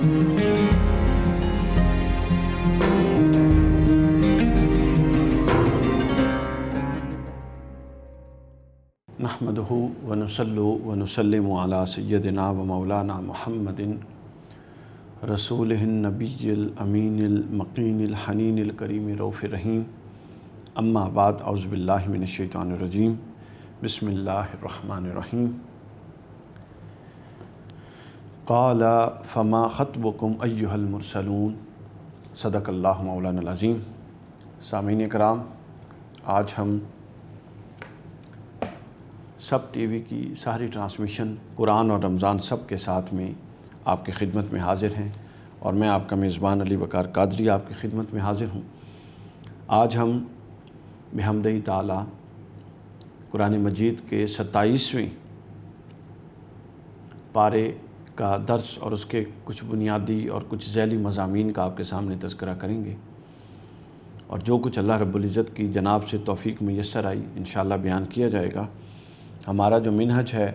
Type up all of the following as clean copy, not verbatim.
نحمدہ ونصلی ونسلم علی سیدنا و مولانا محمد رسولہ النبی الامین المقین الحنین الکریم رؤوف رحیم، اما بعد، اعوذ باللہ من الشیطان الرجیم، بسم اللہ الرحمن الرحیم۔ قال فما خطبکم ایہا المرسلون، صدق اللہ مولانا العظیم۔ سامعین کرام، آج ہم سب ٹی وی کی ساری ٹرانسمیشن قرآن اور رمضان سب کے ساتھ میں آپ کی خدمت میں حاضر ہیں، اور میں آپ کا میزبان علی وقار قادری آپ کی خدمت میں حاضر ہوں۔ آج ہم بحمدہ تعالی قرآن مجید کے 27ویں پارے کا درس اور اس کے کچھ بنیادی اور کچھ ذیلی مضامین کا آپ کے سامنے تذکرہ کریں گے، اور جو کچھ اللہ رب العزت کی جناب سے توفیق میسر آئی انشاءاللہ بیان کیا جائے گا۔ ہمارا جو منہج ہے،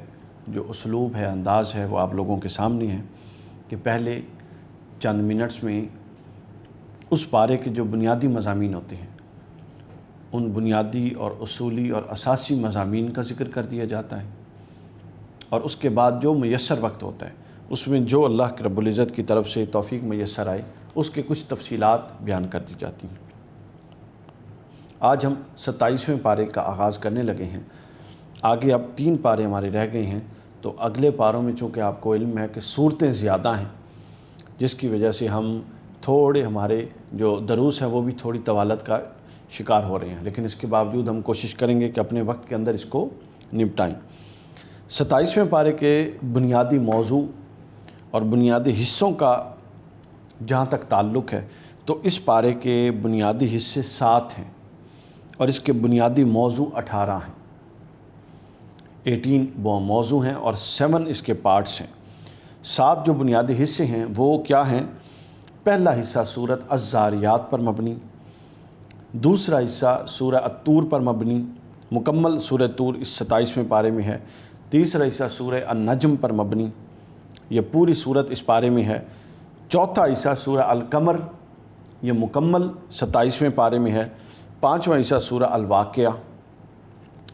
جو اسلوب ہے، انداز ہے، وہ آپ لوگوں کے سامنے ہے کہ پہلے چند منٹس میں اس پارے کے جو بنیادی مضامین ہوتے ہیں، ان بنیادی اور اصولی اور اساسی مضامین کا ذکر کر دیا جاتا ہے، اور اس کے بعد جو میسر وقت ہوتا ہے اس میں جو اللہ کے رب العزت کی طرف سے توفیق میسر آئے اس کے کچھ تفصیلات بیان کر دی جاتی ہیں۔ آج ہم 27ویں پارے کا آغاز کرنے لگے ہیں۔ آگے اب 3 پارے ہمارے رہ گئے ہیں، تو اگلے پاروں میں چونکہ آپ کو علم ہے کہ صورتیں زیادہ ہیں، جس کی وجہ سے ہم تھوڑے ہمارے جو دروس ہیں وہ بھی تھوڑی طوالت کا شکار ہو رہے ہیں، لیکن اس کے باوجود ہم کوشش کریں گے کہ اپنے وقت کے اندر اس کو نپٹائیں۔ 27ویں پارے کے بنیادی موضوع اور بنیادی حصوں کا جہاں تک تعلق ہے تو اس پارے کے بنیادی حصے 7 ہیں، اور اس کے بنیادی موضوع 18 ہیں۔ 18 وہ موضوع ہیں اور 7 اس کے پارٹس ہیں۔ 7 جو بنیادی حصے ہیں وہ کیا ہیں؟ پہلا حصہ سورۃ الذاریات پر مبنی، دوسرا حصہ سورہ الطور پر مبنی، مکمل سورہ طور اس 27ویں پارے میں ہے، تیسرا حصہ سورہ النجم پر مبنی، یہ پوری سورت اس پارے میں ہے، چوتھا حصہ سورہ القمر، یہ مکمل 27ویں پارے میں ہے، پانچواں حصہ سورہ الواقعہ،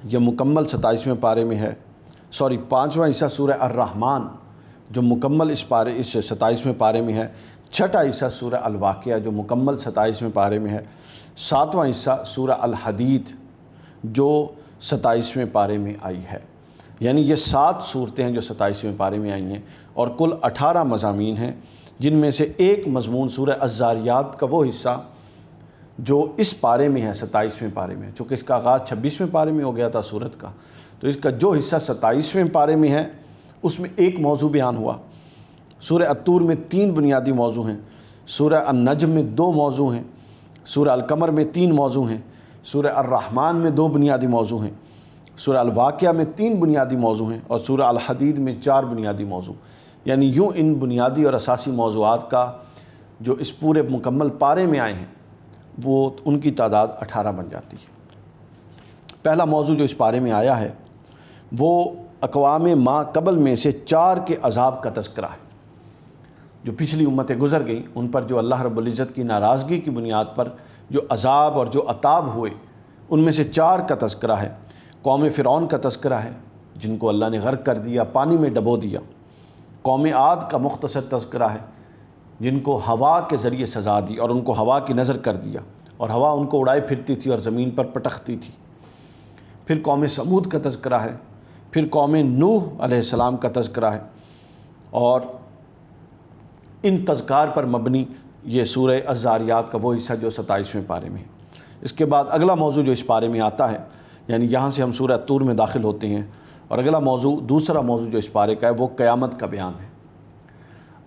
یہ مکمل 27ویں پارے میں ہے، پانچواں حصہ سورہ الرحمن جو مکمل اس 27ویں پارے میں ہے، چھٹا حصہ سورہ الواقعہ جو مکمل 27ویں پارے میں ہے، ساتواں حصہ سورہ الحدید جو 27ویں پارے میں آئی ہے۔ یعنی یہ 7 صورتیں ہیں جو 27ویں پارے میں آئی ہیں، اور کل 18 مضامین ہیں، جن میں سے ایک مضمون سورہ الذاریات کا وہ حصہ جو اس پارے میں ہے 27ویں پارے میں، چونکہ اس کا آغاز 26ویں پارے میں ہو گیا تھا سورت کا، تو اس کا جو حصہ 27ویں پارے میں ہے اس میں ایک موضوع بیان ہوا۔ سورہ الطور میں 3 بنیادی موضوع ہیں، سورہ النجم میں 2 موضوع ہیں، سورہ القمر میں 3 موضوع ہیں، سورہ الرحمن میں 2 بنیادی موضوع ہیں، سورہ الواقعہ میں 3 بنیادی موضوع ہیں، اور سورہ الحدید میں 4 بنیادی موضوع۔ یعنی یوں ان بنیادی اور اساسی موضوعات کا جو اس پورے مکمل پارے میں آئے ہیں وہ ان کی تعداد 18 بن جاتی ہے۔ پہلا موضوع جو اس پارے میں آیا ہے وہ اقوام ما قبل میں سے 4 کے عذاب کا تذکرہ ہے، جو پچھلی امتیں گزر گئیں، ان پر جو اللہ رب العزت کی ناراضگی کی بنیاد پر جو عذاب اور جو عطاب ہوئے، ان میں سے 4 کا تذکرہ ہے۔ قوم فرعون کا تذکرہ ہے، جن کو اللہ نے غرق کر دیا، پانی میں ڈبو دیا۔ قوم عاد کا مختصر تذکرہ ہے، جن کو ہوا کے ذریعے سزا دی اور ان کو ہوا کی نظر کر دیا، اور ہوا ان کو اڑائے پھرتی تھی اور زمین پر پٹختی تھی۔ پھر قوم سمود کا تذکرہ ہے، پھر قوم نوح علیہ السلام کا تذکرہ ہے، اور ان تذکار پر مبنی یہ سورہ الذاریات کا وہ حصہ جو 27ویں پارے میں ہے۔ اس کے بعد اگلا موضوع جو اس پارے میں آتا ہے، یعنی یہاں سے ہم سورہ طور میں داخل ہوتے ہیں، اور اگلا موضوع دوسرا موضوع جو اس پارے کا ہے وہ قیامت کا بیان ہے۔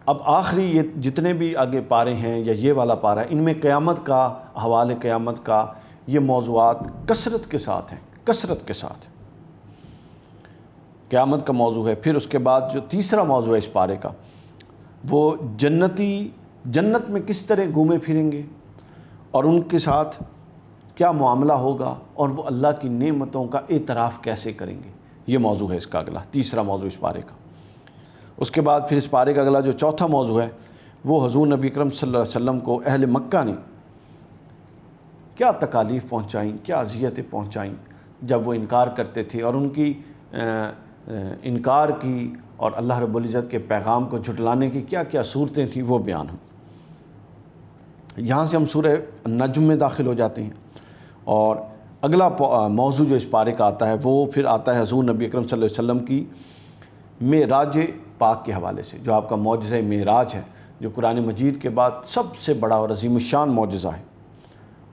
اب آخری یہ جتنے بھی آگے پارے ہیں یا یہ والا پارہ ہے، ان میں قیامت کا، حوالے قیامت کا یہ موضوعات کثرت کے ساتھ ہیں، کثرت کے ساتھ قیامت کا موضوع ہے۔ پھر اس کے بعد جو تیسرا موضوع ہے اس پارے کا وہ جنتی جنت میں کس طرح گھومے پھریں گے اور ان کے ساتھ کیا معاملہ ہوگا، اور وہ اللہ کی نعمتوں کا اعتراف کیسے کریں گے، یہ موضوع ہے اس کا اگلا، تیسرا موضوع اس پارے کا۔ اس کے بعد پھر اس پارے کا اگلا جو چوتھا موضوع ہے وہ حضور نبی اکرم صلی اللہ علیہ وسلم کو اہل مکہ نے کیا تکالیف پہنچائیں، کیا اذیتیں پہنچائیں جب وہ انکار کرتے تھے، اور ان کی انکار کی اور اللہ رب العزت کے پیغام کو جھٹلانے کی کیا کیا صورتیں تھیں وہ بیان ہوئی۔ یہاں سے ہم سورہ نجم میں داخل ہو جاتے ہیں، اور اگلا موضوع جو اس پارے کا آتا ہے وہ پھر آتا ہے حضور نبی اکرم صلی اللہ علیہ وسلم کی معراج پاک کے حوالے سے، جو آپ کا معجزہ معراج ہے، جو قرآن مجید کے بعد سب سے بڑا اور عظیم الشان معجزہ ہے،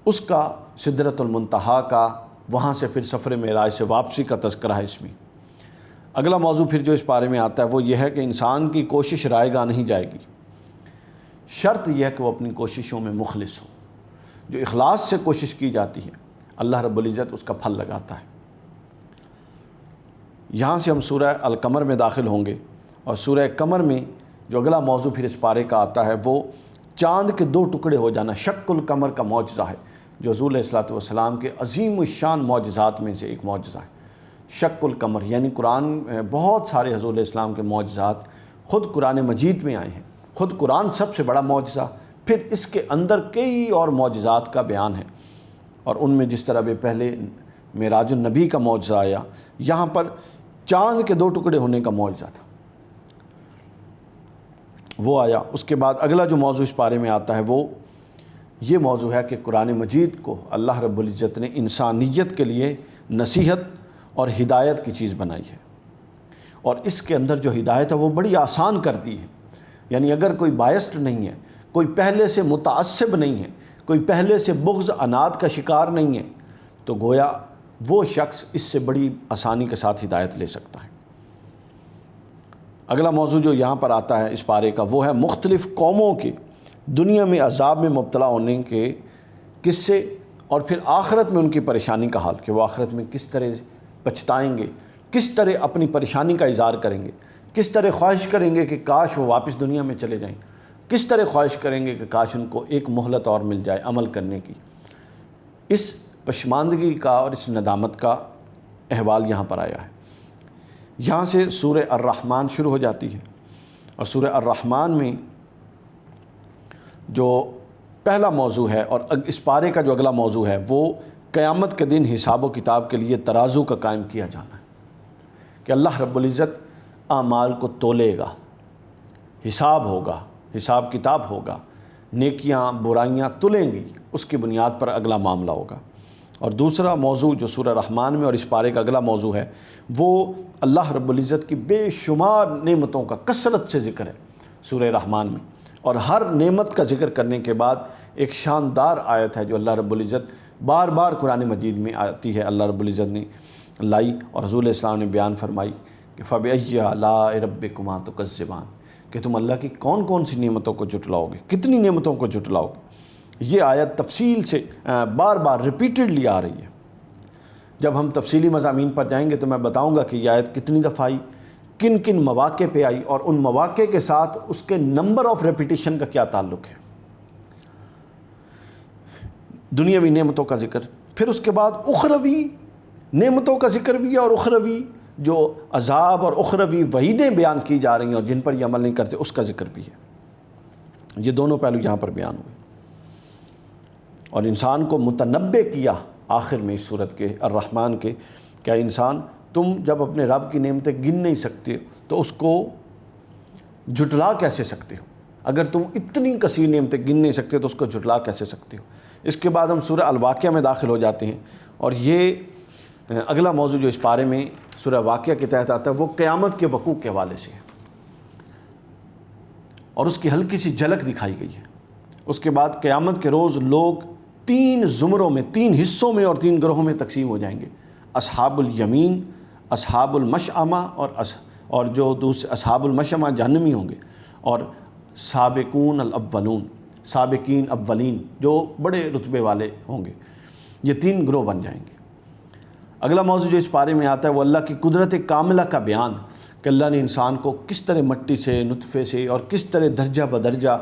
اس کا سدرۃ المنتہا کا، وہاں سے پھر سفر معراج سے واپسی کا تذکرہ ہے اس میں۔ اگلا موضوع پھر جو اس بارے میں آتا ہے وہ یہ ہے کہ انسان کی کوشش رائے گاہ نہیں جائے گی، شرط یہ ہے کہ وہ اپنی کوششوں میں مخلص ہو۔ جو اخلاص سے کوشش کی جاتی ہے اللہ رب العزت اس کا پھل لگاتا ہے۔ یہاں سے ہم سورہ القمر میں داخل ہوں گے، اور سورہ قمر میں جو اگلا موضوع پھر اس پارے کا آتا ہے وہ چاند کے دو ٹکڑے ہو جانا، شق القمر کا معجزہ ہے، جو حضور علیہ الصلوۃ والسلام کے عظیم الشان معجزات میں سے ایک معجزہ ہے۔ شق القمر یعنی قرآن بہت سارے حضور علیہ السلام کے معجزات خود قرآن مجید میں آئے ہیں، خود قرآن سب سے بڑا معجزہ، پھر اس کے اندر کئی اور معجزات کا بیان ہے، اور ان میں جس طرح پہلے معراج النبی کا معجزہ آیا، یہاں پر چاند کے دو ٹکڑے ہونے کا معجزہ تھا، وہ آیا۔ اس کے بعد اگلا جو موضوع اس بارے میں آتا ہے وہ یہ موضوع ہے کہ قرآن مجید کو اللہ رب العزت نے انسانیت کے لیے نصیحت اور ہدایت کی چیز بنائی ہے، اور اس کے اندر جو ہدایت ہے وہ بڑی آسان کر دی ہے۔ یعنی اگر کوئی بائسڈ نہیں ہے، کوئی پہلے سے متعصب نہیں ہے، کوئی پہلے سے بغض عناد کا شکار نہیں ہے، تو گویا وہ شخص اس سے بڑی آسانی کے ساتھ ہدایت لے سکتا ہے۔ اگلا موضوع جو یہاں پر آتا ہے اس پارے کا وہ ہے مختلف قوموں کے دنیا میں عذاب میں مبتلا ہونے کے قصے، اور پھر آخرت میں ان کی پریشانی کا حال، کہ وہ آخرت میں کس طرح پچھتائیں گے، کس طرح اپنی پریشانی کا اظہار کریں گے، کس طرح خواہش کریں گے کہ کاش وہ واپس دنیا میں چلے جائیں، کس طرح خواہش کریں گے کہ کاش ان کو ایک مہلت اور مل جائے عمل کرنے کی۔ اس پشماندگی کا اور اس ندامت کا احوال یہاں پر آیا ہے۔ یہاں سے سورہ الرحمن شروع ہو جاتی ہے، اور سورہ الرحمن میں جو پہلا موضوع ہے اور اس پارے کا جو اگلا موضوع ہے وہ قیامت کے دن حساب و کتاب کے لیے ترازو کا قائم کیا جانا ہے، کہ اللہ رب العزت اعمال کو تولے گا، حساب ہوگا، حساب کتاب ہوگا، نیکیاں برائیاں تلیں گی، اس کی بنیاد پر اگلا معاملہ ہوگا۔ اور دوسرا موضوع جو سورہ رحمان میں اور اس پارے کا اگلا موضوع ہے وہ اللہ رب العزت کی بے شمار نعمتوں کا کثرت سے ذکر ہے سورہ رحمان میں، اور ہر نعمت کا ذکر کرنے کے بعد ایک شاندار آیت ہے جو اللہ رب العزت بار بار قرآن مجید میں آتی ہے، اللہ رب العزت نے لائی اور رسول السلام نے بیان فرمائی کہ فَبِأَيِّ آلَاءِ رَبِّكُمَا تُكَذِّبَانِ، کہ تم اللہ کی کون کون سی نعمتوں کو جھٹلاؤ گے، کتنی نعمتوں کو جھٹلاؤ گے۔ یہ آیت تفصیل سے بار بار ریپیٹڈلی آ رہی ہے۔ جب ہم تفصیلی مضامین پر جائیں گے تو میں بتاؤں گا کہ یہ آیت کتنی دفعہ آئی، کن کن مواقع پہ آئی، اور ان مواقع کے ساتھ اس کے نمبر آف ریپیٹیشن کا کیا تعلق ہے۔ دنیاوی نعمتوں کا ذکر، پھر اس کے بعد اخروی نعمتوں کا ذکر بھی ہے، اور اخروی جو عذاب اور اخروی وعیدیں بیان کی جا رہی ہیں اور جن پر یہ عمل نہیں کرتے اس کا ذکر بھی ہے۔ یہ دونوں پہلو یہاں پر بیان ہوئے، اور انسان کو متنبع کیا آخر میں اس صورت کے الرحمن کے، کیا انسان تم جب اپنے رب کی نعمتیں گن نہیں سکتے تو اس کو جھٹلا کیسے سکتے ہو؟ اگر تم اتنی کثیر نعمتیں گن نہیں سکتے تو اس کو جھٹلا کیسے سکتے ہو؟ اس کے بعد ہم سورہ الواقعہ میں داخل ہو جاتے ہیں، اور یہ اگلا موضوع جو اس پارے میں سورہ واقعہ کے تحت آتا ہے وہ قیامت کے وقوع کے حوالے سے ہے، اور اس کی ہلکی سی جھلک دکھائی گئی ہے۔ اس کے بعد قیامت کے روز لوگ 3 زمروں میں، 3 حصوں میں اور 3 گروہوں میں تقسیم ہو جائیں گے، اصحاب الیمین، اصحاب المشأمہ اور جو دوسرے اصحاب المشأمہ جہنمی ہوں گے، اور سابقون الاولون، سابقین اولین جو بڑے رتبے والے ہوں گے، یہ 3 گروہ بن جائیں گے۔ اگلا موضوع جو اس بارے میں آتا ہے وہ اللہ کی قدرت کاملہ کا بیان، کہ اللہ نے انسان کو کس طرح مٹی سے، نطفے سے، اور کس طرح درجہ بدرجہ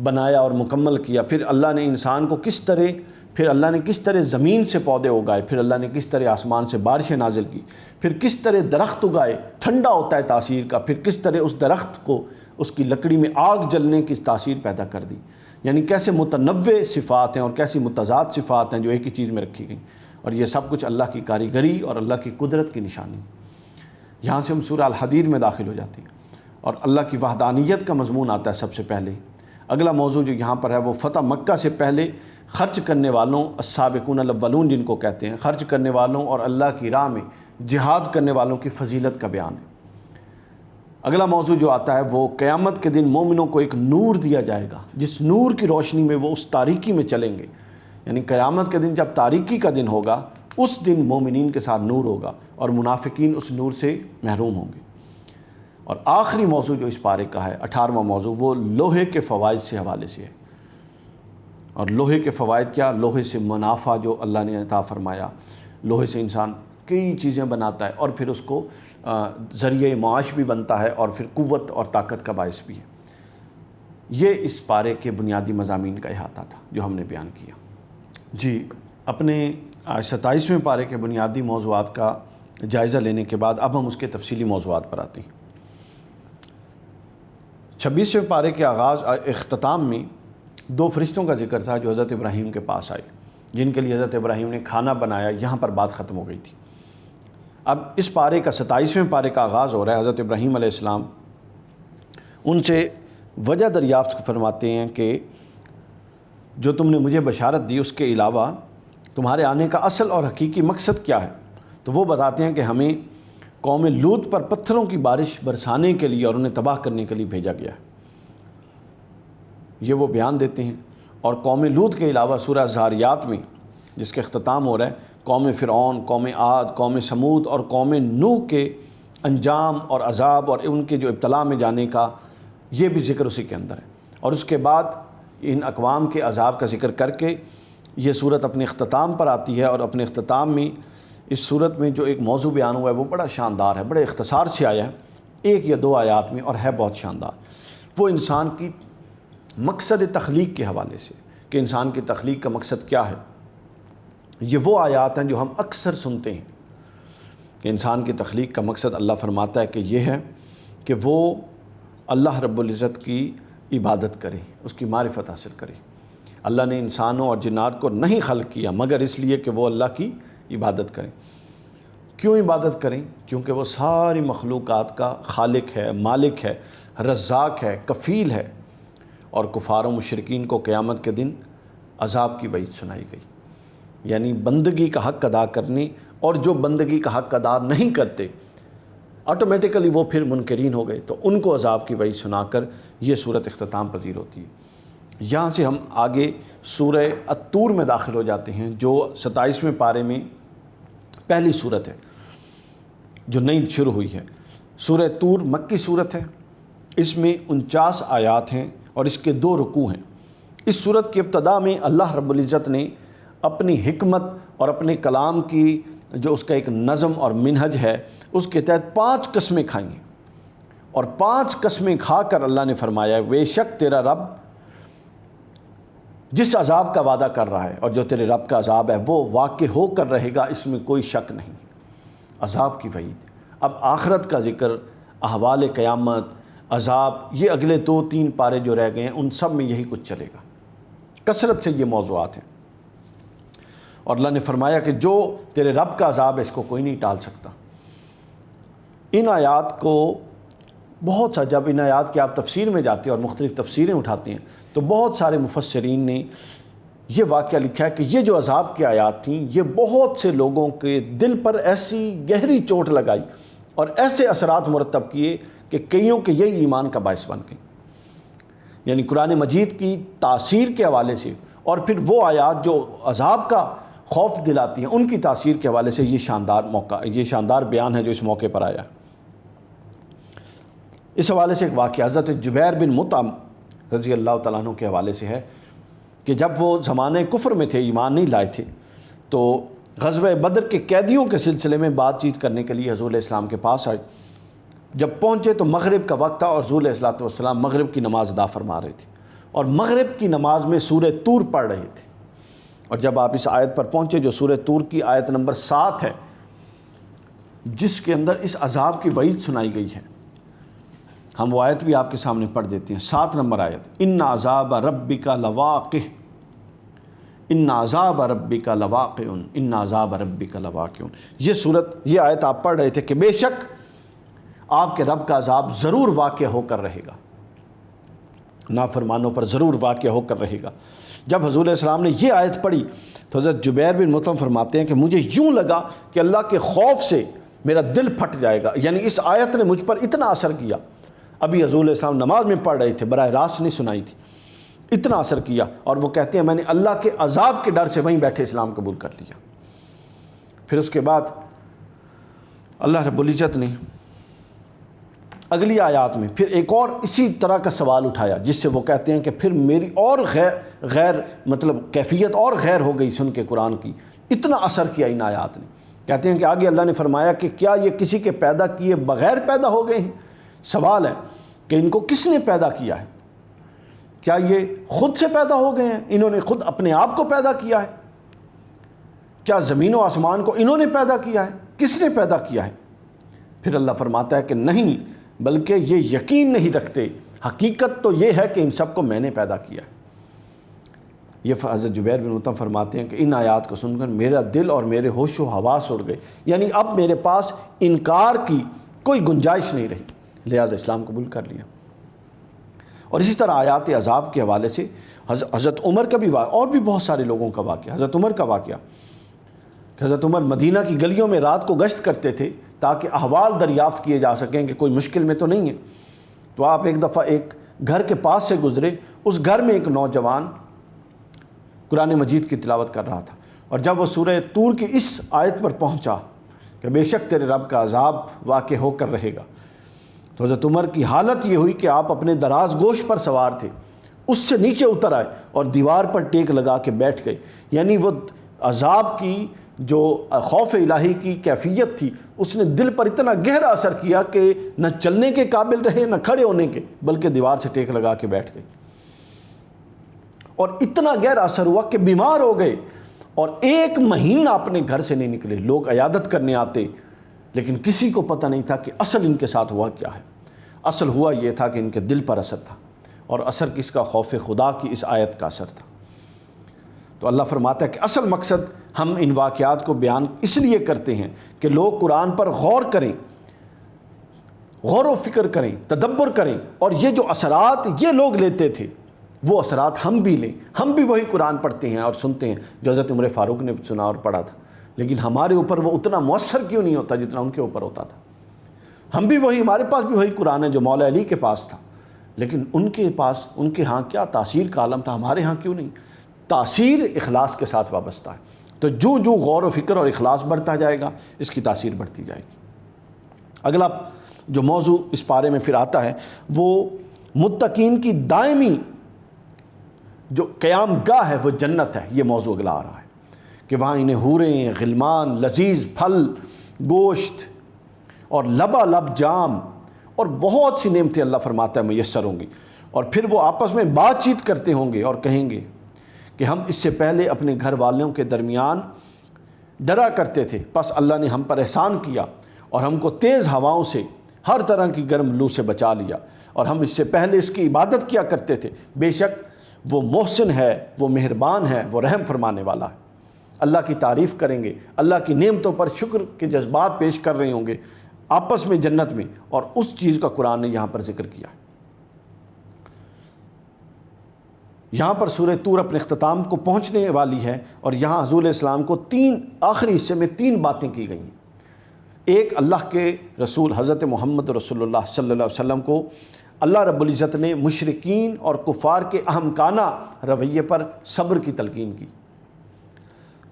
بنایا اور مکمل کیا، پھر اللہ نے انسان کو کس طرح پھر اللہ نے کس طرح زمین سے پودے اگائے، پھر اللہ نے کس طرح آسمان سے بارشیں نازل کی، پھر کس طرح درخت اگائے، ٹھنڈا ہوتا ہے تاثیر کا، پھر کس طرح اس درخت کو اس کی لکڑی میں آگ جلنے کی تاثیر پیدا کر دی۔ یعنی کیسے متنوع صفات ہیں اور کیسی متضاد صفات ہیں جو ایک ہی چیز میں رکھی گئیں، اور یہ سب کچھ اللہ کی کاریگری اور اللہ کی قدرت کی نشانی۔ یہاں سے ہم سورہ الحدید میں داخل ہو جاتے ہیں اور اللہ کی وحدانیت کا مضمون آتا ہے سب سے پہلے۔ اگلا موضوع جو یہاں پر ہے وہ فتح مکہ سے پہلے خرچ کرنے والوں، السابقون الاولون جن کو کہتے ہیں، خرچ کرنے والوں اور اللہ کی راہ میں جہاد کرنے والوں کی فضیلت کا بیان ہے۔ اگلا موضوع جو آتا ہے وہ قیامت کے دن مومنوں کو ایک نور دیا جائے گا، جس نور کی روشنی میں وہ اس تاریکی میں چلیں گے۔ یعنی قیامت کے دن جب تاریکی کا دن ہوگا، اس دن مومنین کے ساتھ نور ہوگا اور منافقین اس نور سے محروم ہوں گے۔ اور آخری موضوع جو اس پارے کا ہے 18واں موضوع، وہ لوہے کے فوائد سے حوالے سے ہے۔ اور لوہے کے فوائد کیا؟ لوہے سے منافع جو اللہ نے عطا فرمایا، لوہے سے انسان کئی چیزیں بناتا ہے اور پھر اس کو ذریعہ معاش بھی بنتا ہے اور پھر قوت اور طاقت کا باعث بھی ہے۔ یہ اس پارے کے بنیادی مضامین کا احاطہ تھا جو ہم نے بیان کیا۔ جی، اپنے 27ویں پارے کے بنیادی موضوعات کا جائزہ لینے کے بعد اب ہم اس کے تفصیلی موضوعات پر آتے ہیں۔ 26ویں پارے کے آغاز اختتام میں 2 فرشتوں کا ذکر تھا جو حضرت ابراہیم کے پاس آئے، جن کے لیے حضرت ابراہیم نے کھانا بنایا۔ یہاں پر بات ختم ہو گئی تھی۔ اب اس پارے کا 27ویں پارے کا آغاز ہو رہا ہے۔ حضرت ابراہیم علیہ السلام ان سے وجہ دریافت فرماتے ہیں کہ جو تم نے مجھے بشارت دی اس کے علاوہ تمہارے آنے کا اصل اور حقیقی مقصد کیا ہے؟ تو وہ بتاتے ہیں کہ ہمیں قوم لوط پر پتھروں کی بارش برسانے کے لیے اور انہیں تباہ کرنے کے لیے بھیجا گیا ہے۔ یہ وہ بیان دیتے ہیں۔ اور قوم لوط کے علاوہ سورہ زاریات میں جس کے اختتام ہو رہا ہے، قوم فرعون، قوم عاد، قوم سمود اور قوم نوح کے انجام اور عذاب اور ان کے جو ابتلا میں جانے کا یہ بھی ذکر اسی کے اندر ہے۔ اور اس کے بعد ان اقوام کے عذاب کا ذکر کر کے یہ صورت اپنے اختتام پر آتی ہے۔ اور اپنے اختتام میں اس صورت میں جو ایک موضوع بیان ہوا ہے وہ بڑا شاندار ہے، بڑے اختصار سے آیا ہے، 1 یا 2 آیات میں، اور ہے بہت شاندار۔ وہ انسان کی مقصد تخلیق کے حوالے سے کہ انسان کی تخلیق کا مقصد کیا ہے۔ یہ وہ آیات ہیں جو ہم اکثر سنتے ہیں کہ انسان کی تخلیق کا مقصد اللہ فرماتا ہے کہ یہ ہے کہ وہ اللہ رب العزت کی عبادت کرے، اس کی معرفت حاصل کرے۔ اللہ نے انسانوں اور جنات کو نہیں خلق کیا مگر اس لیے کہ وہ اللہ کی عبادت کریں۔ کیوں عبادت کریں؟ کیونکہ وہ ساری مخلوقات کا خالق ہے، مالک ہے، رزاق ہے، کفیل ہے۔ اور کفار و مشرکین کو قیامت کے دن عذاب کی وعید سنائی گئی، یعنی بندگی کا حق ادا کرنے، اور جو بندگی کا حق ادا نہیں کرتے آٹومیٹیکلی وہ پھر منکرین ہو گئے، تو ان کو عذاب کی وعید سنا کر یہ صورت اختتام پذیر ہوتی ہے۔ یہاں سے ہم آگے سورہ الطور میں داخل ہو جاتے ہیں جو 27ویں پارے میں پہلی صورت ہے جو نئی شروع ہوئی ہے۔ سورہ طور مکی صورت ہے، اس میں 49 آیات ہیں اور اس کے 2 رکوع ہیں۔ اس صورت کی ابتدا میں اللہ رب العزت نے اپنی حکمت اور اپنے کلام کی جو اس کا ایک نظم اور منہج ہے اس کے تحت 5 قسمیں کھائی ہیں، اور 5 قسمیں کھا کر اللہ نے فرمایا بے شک تیرا رب جس عذاب کا وعدہ کر رہا ہے اور جو تیرے رب کا عذاب ہے وہ واقع ہو کر رہے گا، اس میں کوئی شک نہیں۔ عذاب کی وعید۔ اب آخرت کا ذکر، احوال قیامت، عذاب، یہ اگلے 2-3 پارے جو رہ گئے ہیں ان سب میں یہی کچھ چلے گا، کثرت سے یہ موضوعات ہیں۔ اور اللہ نے فرمایا کہ جو تیرے رب کا عذاب ہے اس کو کوئی نہیں ٹال سکتا۔ ان آیات کو بہت سا، جب ان آیات کی آپ تفسیر میں جاتے ہیں اور مختلف تفسیریں اٹھاتے ہیں تو بہت سارے مفسرین نے یہ واقعہ لکھا ہے کہ یہ جو عذاب کی آیات تھیں یہ بہت سے لوگوں کے دل پر ایسی گہری چوٹ لگائی اور ایسے اثرات مرتب کیے کہ کئیوں کے یہی ایمان کا باعث بن گئی۔ یعنی قرآن مجید کی تاثیر کے حوالے سے اور پھر وہ آیات جو عذاب کا خوف دلاتی ہیں ان کی تاثیر کے حوالے سے یہ شاندار بیان ہے جو اس موقع پر آیا۔ اس حوالے سے ایک واقعہ حضرت جبیر بن مطعم رضی اللہ تعالیٰ عنہ کے حوالے سے ہے کہ جب وہ زمانہ کفر میں تھے، ایمان نہیں لائے تھے، تو غزوہ بدر کے قیدیوں کے سلسلے میں بات چیت کرنے کے لیے حضور علیہ السلام کے پاس آئے۔ جب پہنچے تو مغرب کا وقت تھا اور حضور علیہ السلام مغرب کی نماز ادا فرما رہے تھے اور مغرب کی نماز میں سورہ طور پڑھ رہے تھے، اور جب آپ اس آیت پر پہنچے جو سورہ طور کی آیت نمبر 7 ہے، جس کے اندر اس عذاب کی وعید سنائی گئی ہے، ہم وہ آیت بھی آپ کے سامنے پڑھ دیتے ہیں۔ 7 نمبر آیت، ان عذاب ربک لواقع، ان عذاب ربک لواقع، ان عذاب ربک لواقع۔ یہ آیت آپ پڑھ رہے تھے کہ بے شک آپ کے رب کا عذاب ضرور واقع ہو کر رہے گا، نافرمانوں پر ضرور واقع ہو کر رہے گا۔ جب حضور علیہ السلام نے یہ آیت پڑھی تو حضرت جبیر بن مطعم فرماتے ہیں کہ مجھے یوں لگا کہ اللہ کے خوف سے میرا دل پھٹ جائے گا، یعنی اس آیت نے مجھ پر اتنا اثر کیا۔ ابھی حضور علیہ السلام نماز میں پڑھ رہے تھے، براہ راست نہیں سنائی تھی، اتنا اثر کیا، اور وہ کہتے ہیں میں نے اللہ کے عذاب کے ڈر سے وہیں بیٹھے اسلام قبول کر لیا۔ پھر اس کے بعد اللہ رب العزت نے اگلی آیات میں پھر ایک اور اسی طرح کا سوال اٹھایا، جس سے وہ کہتے ہیں کہ پھر میری اور غیر مطلب کیفیت اور غیر ہو گئی سن کے قرآن کی، اتنا اثر کیا ان آیات نے۔ کہتے ہیں کہ آگے اللہ نے فرمایا کہ کیا یہ کسی کے پیدا کیے بغیر پیدا ہو گئے ہیں؟ سوال ہے کہ ان کو کس نے پیدا کیا ہے؟ کیا یہ خود سے پیدا ہو گئے ہیں؟ انہوں نے خود اپنے آپ کو پیدا کیا ہے؟ کیا زمین و آسمان کو انہوں نے پیدا کیا ہے؟ کس نے پیدا کیا ہے؟ پھر اللہ فرماتا ہے کہ نہیں، بلکہ یہ یقین نہیں رکھتے، حقیقت تو یہ ہے کہ ان سب کو میں نے پیدا کیا ہے۔ یہ حضرت جبیر بن مطعم فرماتے ہیں کہ ان آیات کو سن کر میرا دل اور میرے ہوش و حواس اڑ گئے، یعنی اب میرے پاس انکار کی کوئی گنجائش نہیں رہی، لہٰذا اسلام قبول کر لیا۔ اور اسی طرح آیات عذاب کے حوالے سے حضرت عمر کا بھی اور بھی بہت سارے لوگوں کا واقعہ، حضرت عمر کا واقعہ کہ حضرت عمر مدینہ کی گلیوں میں رات کو گشت کرتے تھے تاکہ احوال دریافت کیے جا سکیں کہ کوئی مشکل میں تو نہیں ہے۔ تو آپ ایک دفعہ ایک گھر کے پاس سے گزرے، اس گھر میں ایک نوجوان قرآن مجید کی تلاوت کر رہا تھا، اور جب وہ سورہ طور کی اس آیت پر پہنچا کہ بے شک تیرے رب کا عذاب واقع ہو کر رہے گا، تو حضرت عمر کی حالت یہ ہوئی کہ آپ اپنے دراز گوش پر سوار تھے، اس سے نیچے اتر آئے اور دیوار پر ٹیک لگا کے بیٹھ گئے۔ یعنی وہ عذاب کی جو خوف الہی کی کیفیت تھی، اس نے دل پر اتنا گہرا اثر کیا کہ نہ چلنے کے قابل رہے نہ کھڑے ہونے کے، بلکہ دیوار سے ٹیک لگا کے بیٹھ گئے، اور اتنا گہرا اثر ہوا کہ بیمار ہو گئے، اور 1 مہینہ اپنے گھر سے نہیں نکلے۔ لوگ عیادت کرنے آتے، لیکن کسی کو پتہ نہیں تھا کہ اصل ان کے ساتھ ہوا کیا ہے۔ اصل ہوا یہ تھا کہ ان کے دل پر اثر تھا، اور اثر کس کا؟ خوف خدا کی اس آیت کا اثر تھا۔ تو اللہ فرماتا ہے کہ اصل مقصد ہم ان واقعات کو بیان اس لیے کرتے ہیں کہ لوگ قرآن پر غور کریں، غور و فکر کریں، تدبر کریں، اور یہ جو اثرات یہ لوگ لیتے تھے وہ اثرات ہم بھی لیں۔ ہم بھی وہی قرآن پڑھتے ہیں اور سنتے ہیں جو حضرت عمر فاروق نے سنا اور پڑھا تھا، لیکن ہمارے اوپر وہ اتنا مؤثر کیوں نہیں ہوتا جتنا ان کے اوپر ہوتا تھا؟ ہم بھی وہی، ہمارے پاس بھی وہی قرآن ہے جو مولا علی کے پاس تھا، لیکن ان کے پاس، ان کے ہاں کیا تاثیر کا عالم تھا، ہمارے ہاں کیوں نہیں؟ تاثیر اخلاص کے ساتھ وابستہ ہے۔ تو جو غور و فکر اور اخلاص بڑھتا جائے گا، اس کی تاثیر بڑھتی جائے گی۔ اگلا جو موضوع اس پارے میں پھر آتا ہے وہ متقین کی دائمی جو قیام گاہ ہے وہ جنت ہے۔ یہ موضوع اگلا آ رہا ہے کہ وہاں انہیں حوریں، غلمان، لذیذ پھل، گوشت اور لبالب جام اور بہت سی نعمتیں اللہ فرماتا ہے میسر ہوں گی، اور پھر وہ آپس میں بات چیت کرتے ہوں گے اور کہیں گے کہ ہم اس سے پہلے اپنے گھر والوں کے درمیان ڈرا کرتے تھے، پس اللہ نے ہم پر احسان کیا اور ہم کو تیز ہواؤں سے، ہر طرح کی گرم لو سے بچا لیا، اور ہم اس سے پہلے اس کی عبادت کیا کرتے تھے، بے شک وہ محسن ہے، وہ مہربان ہے، وہ رحم فرمانے والا ہے۔ اللہ کی تعریف کریں گے، اللہ کی نعمتوں پر شکر کے جذبات پیش کر رہے ہوں گے آپس میں جنت میں، اور اس چیز کا قرآن نے یہاں پر ذکر کیا ہے۔ یہاں پر سورہ طور اپنے اختتام کو پہنچنے والی ہے، اور یہاں حضور علیہ السلام کو آخری حصے میں 3 باتیں کی گئی ہیں۔ ایک، اللہ کے رسول حضرت محمد رسول اللہ صلی اللہ علیہ وسلم کو اللہ رب العزت نے مشرکین اور کفار کے احمقانہ رویے پر صبر کی تلقین کی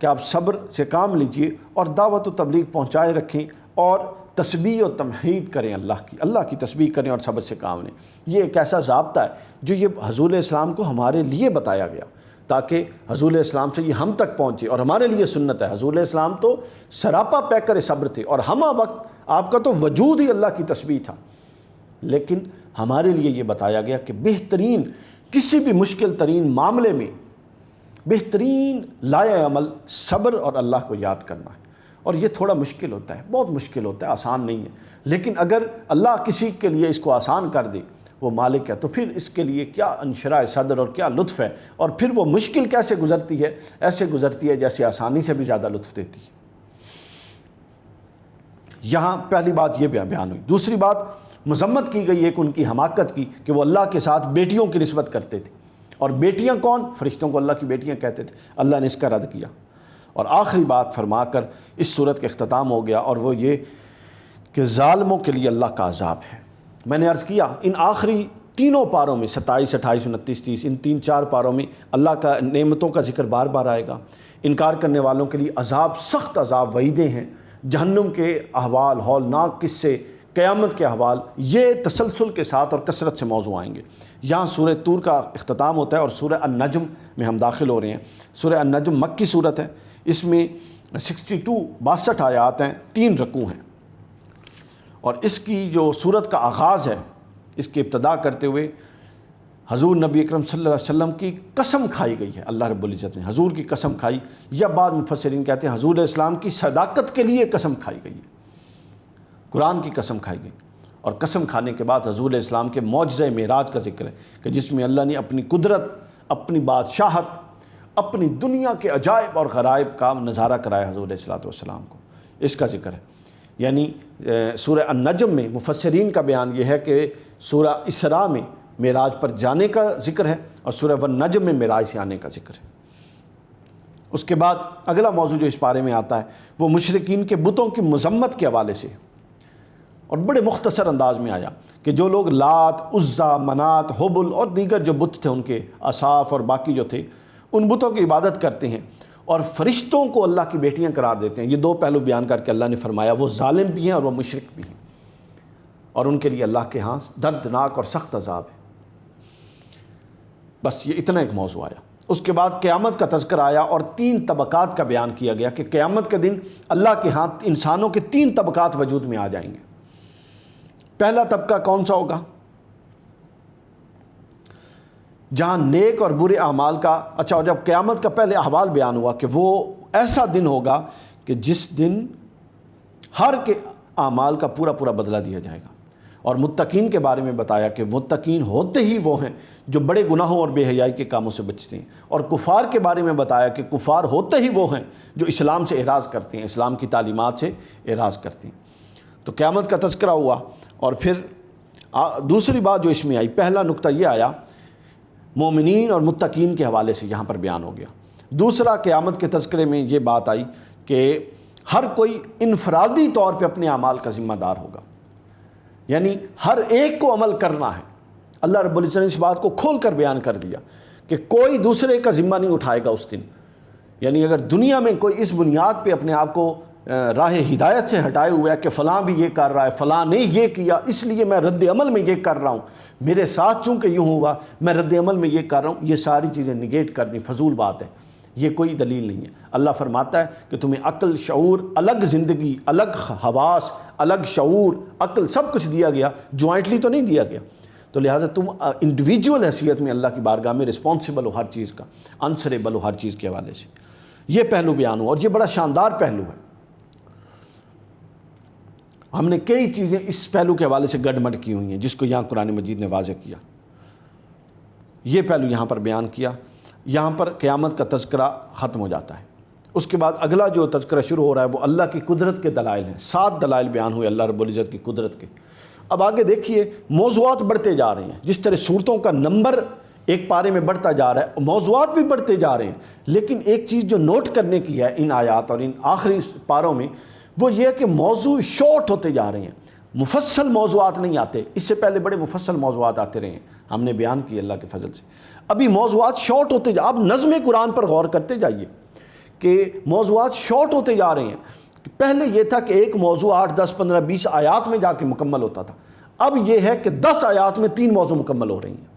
کہ آپ صبر سے کام لیجئے اور دعوت و تبلیغ پہنچائے رکھیں، اور تسبیح و تمحید کریں، اللہ کی تسبیح کریں اور صبر سے کام لیں۔ یہ ایک ایسا ضابطہ ہے جو یہ حضور علیہ السلام کو ہمارے لیے بتایا گیا تاکہ حضور علیہ السلام سے یہ ہم تک پہنچے، اور ہمارے لیے سنت ہے۔ حضور علیہ السلام تو سراپا پیکر صبر تھے، اور ہمہ وقت آپ کا تو وجود ہی اللہ کی تسبیح تھا، لیکن ہمارے لیے یہ بتایا گیا کہ بہترین کسی بھی مشکل ترین معاملے میں بہترین لائے عمل صبر اور اللہ کو یاد کرنا ہے، اور یہ تھوڑا مشکل ہوتا ہے، بہت مشکل ہوتا ہے، آسان نہیں ہے، لیکن اگر اللہ کسی کے لیے اس کو آسان کر دے، وہ مالک ہے، تو پھر اس کے لیے کیا انشراح صدر اور کیا لطف ہے، اور پھر وہ مشکل کیسے گزرتی ہے، ایسے گزرتی ہے جیسے آسانی سے بھی زیادہ لطف دیتی ہے۔ یہاں پہلی بات یہ بیان ہوئی۔ دوسری بات مذمت کی گئی ایک ان کی حماقت کی کہ وہ اللہ کے ساتھ بیٹیوں کی نسبت کرتے تھے، اور بیٹیاں کون؟ فرشتوں کو اللہ کی بیٹیاں کہتے تھے۔ اللہ نے اس کا رد کیا، اور آخری بات فرما کر اس صورت کا اختتام ہو گیا، اور وہ یہ کہ ظالموں کے لیے اللہ کا عذاب ہے۔ میں نے عرض کیا ان آخری تینوں پاروں میں 27، 28، 29، 30، ان 3-4 پاروں میں اللہ کا نعمتوں کا ذکر بار بار آئے گا۔ انکار کرنے والوں کے لیے عذاب، سخت عذاب، وعیدیں ہیں، جہنم کے احوال، ہولناک قصے، قیامت کے احوال، یہ تسلسل کے ساتھ اور کثرت سے موضوع آئیں گے۔ یہاں سورہ طور کا اختتام ہوتا ہے، اور سورہ النجم میں ہم داخل ہو رہے ہیں۔ سورہ النجم مکی صورت ہے، اس میں 62 آیات ہیں، 3 رکوع ہیں، اور اس کی جو سورت کا آغاز ہے، اس کی ابتدا کرتے ہوئے حضور نبی اکرم صلی اللہ علیہ وسلم کی قسم کھائی گئی ہے۔ اللہ رب العزت نے حضور کی قسم کھائی، یا بعض مفسرین کہتے ہیں حضور علیہ السلام کی صداقت کے لیے قسم کھائی گئی ہے، قرآن کی قسم کھائی گئی۔ اور قسم کھانے کے بعد حضور علیہ السلام کے معجزہ معراج کا ذکر ہے کہ جس میں اللہ نے اپنی قدرت، اپنی بادشاہت، اپنی دنیا کے عجائب اور غرائب کا نظارہ کرایا حضور علیہ السلام کو، اس کا ذکر ہے۔ یعنی سورہ النجم میں مفسرین کا بیان یہ ہے کہ سورہ اسراء میں معراج پر جانے کا ذکر ہے، اور سورہ والنجم میں معراج سے آنے کا ذکر ہے۔ اس کے بعد اگلا موضوع جو اس پارے میں آتا ہے وہ مشرکین کے بتوں کی مذمت کے حوالے سے، اور بڑے مختصر انداز میں آیا کہ جو لوگ لات، عزا، منات، حبل اور دیگر جو بت تھے ان کے، اصاف اور باقی جو تھے، ان بتوں کی عبادت کرتے ہیں اور فرشتوں کو اللہ کی بیٹیاں قرار دیتے ہیں، یہ 2 پہلو بیان کر کے اللہ نے فرمایا وہ ظالم بھی ہیں اور وہ مشرک بھی ہیں، اور ان کے لیے اللہ کے ہاں دردناک اور سخت عذاب ہے۔ بس یہ اتنا ایک موضوع آیا۔ اس کے بعد قیامت کا تذکر آیا، اور 3 طبقات کا بیان کیا گیا کہ قیامت کے دن اللہ کے ہاں انسانوں کے 3 طبقات وجود میں آ جائیں گے۔ پہلا طبقہ کون سا ہوگا؟ جہاں نیک اور برے اعمال کا، اور جب قیامت کا پہلے احوال بیان ہوا کہ وہ ایسا دن ہوگا کہ جس دن ہر کے اعمال کا پورا پورا بدلہ دیا جائے گا، اور متقین کے بارے میں بتایا کہ متقین ہوتے ہی وہ ہیں جو بڑے گناہوں اور بے حیائی کے کاموں سے بچتے ہیں، اور کفار کے بارے میں بتایا کہ کفار ہوتے ہی وہ ہیں جو اسلام سے اعراض کرتے ہیں، اسلام کی تعلیمات سے اعراض کرتے ہیں۔ تو قیامت کا تذکرہ ہوا، اور پھر دوسری بات جو اس میں آئی، پہلا نقطہ یہ آیا مومنین اور متقین کے حوالے سے یہاں پر بیان ہو گیا۔ دوسرا قیامت کے تذکرے میں یہ بات آئی کہ ہر کوئی انفرادی طور پہ اپنے اعمال کا ذمہ دار ہوگا، یعنی ہر ایک کو عمل کرنا ہے۔ اللہ رب العزت نے اس بات کو کھول کر بیان کر دیا کہ کوئی دوسرے کا ذمہ نہیں اٹھائے گا اس دن۔ یعنی اگر دنیا میں کوئی اس بنیاد پہ اپنے آپ کو راہ ہدایت سے ہٹائے ہوا ہے کہ فلاں بھی یہ کر رہا ہے، فلاں نے یہ کیا اس لیے میں رد عمل میں یہ کر رہا ہوں، میرے ساتھ چونکہ یوں ہوا میں رد عمل میں یہ کر رہا ہوں، یہ ساری چیزیں نگیٹ کر دیں، فضول بات ہے، یہ کوئی دلیل نہیں ہے۔ اللہ فرماتا ہے کہ تمہیں عقل، شعور، الگ زندگی، الگ حواس، الگ شعور، عقل، سب کچھ دیا گیا، جوائنٹلی تو نہیں دیا گیا، تو لہٰذا تم انڈیویجول حیثیت میں اللہ کی بارگاہ میں رسپانسبل ہو ہر چیز کا، آنسریبل ہو ہر چیز کے حوالے سے۔ یہ پہلو بیان ہوا، اور یہ بڑا شاندار پہلو ہے۔ ہم نے کئی چیزیں اس پہلو کے حوالے سے گڈ مڈ کی ہوئی ہیں جس کو یہاں قرآن مجید نے واضح کیا۔ یہ پہلو یہاں پر بیان کیا، یہاں پر قیامت کا تذکرہ ختم ہو جاتا ہے۔ اس کے بعد اگلا جو تذکرہ شروع ہو رہا ہے وہ اللہ کی قدرت کے دلائل ہیں۔ 7 دلائل بیان ہوئے اللہ رب العزت کی قدرت کے۔ اب آگے دیکھیے موضوعات بڑھتے جا رہے ہیں، جس طرح صورتوں کا نمبر ایک پارے میں بڑھتا جا رہا ہے، موضوعات بھی بڑھتے جا رہے ہیں، لیکن ایک چیز جو نوٹ کرنے کی ہے ان آیات اور ان آخری پاروں میں وہ یہ ہے کہ موضوع شارٹ ہوتے جا رہے ہیں، مفصل موضوعات نہیں آتے۔ اس سے پہلے بڑے مفصل موضوعات آتے رہے ہیں، ہم نے بیان کی اللہ کے فضل سے۔ ابھی موضوعات شارٹ ہوتے آپ نظم قرآن پر غور کرتے جائیے کہ موضوعات شارٹ ہوتے جا رہے ہیں۔ پہلے یہ تھا کہ ایک موضوع 8، 10، 15، 20 آیات میں جا کے مکمل ہوتا تھا، اب یہ ہے کہ 10 آیات میں 3 موضوع مکمل ہو رہی ہیں۔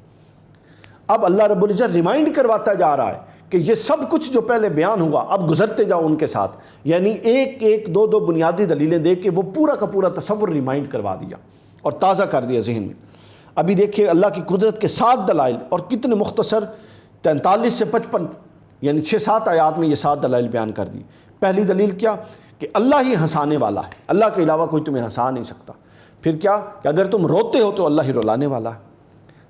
اب اللہ رب العزت ریمائنڈ کرواتا جا رہا ہے کہ یہ سب کچھ جو پہلے بیان ہوا اب گزرتے جاؤ ان کے ساتھ، یعنی ایک ایک 2 بنیادی دلیلیں دے کے وہ پورا کا پورا تصور ریمائنڈ کروا دیا اور تازہ کر دیا ذہن میں۔ ابھی دیکھیے اللہ کی قدرت کے 7 دلائل، اور کتنے مختصر، 43 سے 55 یعنی 6-7 آیات میں یہ 7 دلائل بیان کر دی۔ پہلی دلیل کیا؟ کہ اللہ ہی ہنسانے والا ہے، اللہ کے علاوہ کوئی تمہیں ہنسا نہیں سکتا۔ پھر کیا؟ کہ اگر تم روتے ہو تو اللہ ہی رلانے والا ہے۔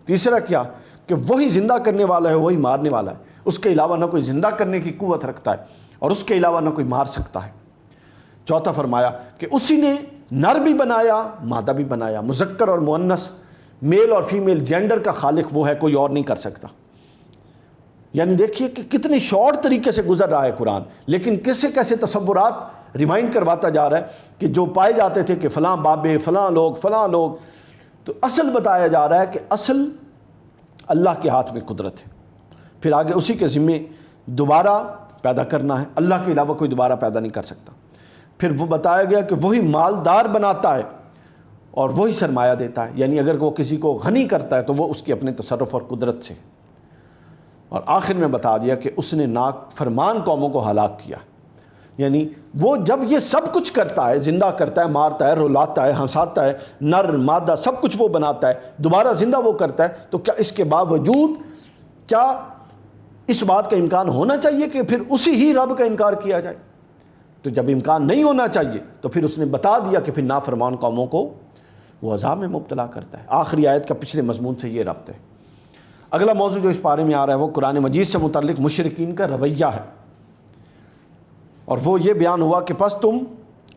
تیسرا کیا؟ کہ وہی زندہ کرنے والا ہے، وہی مارنے والا ہے، اس کے علاوہ نہ کوئی زندہ کرنے کی قوت رکھتا ہے اور اس کے علاوہ نہ کوئی مار سکتا ہے۔ چوتھا فرمایا کہ اسی نے نر بھی بنایا، مادہ بھی بنایا، مذکر اور مؤنث، میل اور فیمیل جینڈر کا خالق وہ ہے، کوئی اور نہیں کر سکتا۔ یعنی دیکھیے کہ کتنی شارٹ طریقے سے گزر رہا ہے قرآن، لیکن کیسے کیسے تصورات ریمائنڈ کرواتا جا رہا ہے کہ جو پائے جاتے تھے کہ فلاں بابے، فلاں لوگ، تو اصل بتایا جا رہا ہے کہ اصل اللہ کے ہاتھ میں قدرت ہے۔ پھر آگے اسی کے ذمے دوبارہ پیدا کرنا ہے، اللہ کے علاوہ کوئی دوبارہ پیدا نہیں کر سکتا۔ پھر وہ بتایا گیا کہ وہی مالدار بناتا ہے اور وہی سرمایہ دیتا ہے، یعنی اگر وہ کسی کو غنی کرتا ہے تو وہ اس کے اپنے تصرف اور قدرت سے۔ اور آخر میں بتا دیا کہ اس نے نافرمان قوموں کو ہلاک کیا، یعنی وہ جب یہ سب کچھ کرتا ہے، زندہ کرتا ہے، مارتا ہے، رلاتا ہے، ہنساتا ہے، نر مادہ سب کچھ وہ بناتا ہے، دوبارہ زندہ وہ کرتا ہے، تو کیا اس کے باوجود کیا اس بات کا امکان ہونا چاہیے کہ پھر اسی ہی رب کا انکار کیا جائے؟ تو جب امکان نہیں ہونا چاہیے تو پھر اس نے بتا دیا کہ پھر نافرمان قوموں کو وہ عذاب میں مبتلا کرتا ہے۔ آخری آیت کا پچھلے مضمون سے یہ ربط ہے۔ اگلا موضوع جو اس پارے میں آ رہا ہے وہ قرآن مجید سے متعلق مشرکین کا رویہ ہے، اور وہ یہ بیان ہوا کہ پس تم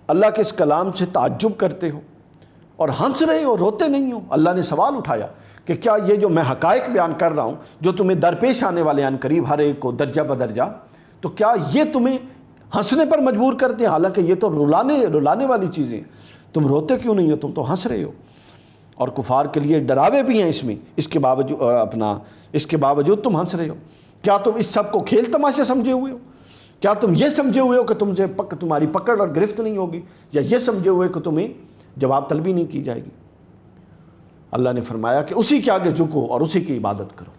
اللہ کے اس کلام سے تعجب کرتے ہو اور ہنس رہے ہو، روتے نہیں ہو۔ اللہ نے سوال اٹھایا کہ کیا یہ جو میں حقائق بیان کر رہا ہوں، جو تمہیں درپیش آنے والے عن قریب ہر ایک کو درجہ بدرجہ، تو کیا یہ تمہیں ہنسنے پر مجبور کرتے ہیں؟ حالانکہ یہ تو رلانے والی چیزیں، تم روتے کیوں نہیں ہو؟ تم تو ہنس رہے ہو۔ اور کفار کے لیے ڈراوے بھی ہیں اس میں، اس کے باوجود تم ہنس رہے ہو۔ کیا تم اس سب کو کھیل تماشے سمجھے ہوئے ہو؟ کیا تم یہ سمجھے ہوئے ہو کہ تمہاری پکڑ اور گرفت نہیں ہوگی، یا یہ سمجھے ہوئے کہ تمہیں جواب طلبی نہیں کی جائے گی؟ اللہ نے فرمایا کہ اسی کے آگے جھکو اور اسی کی عبادت کرو۔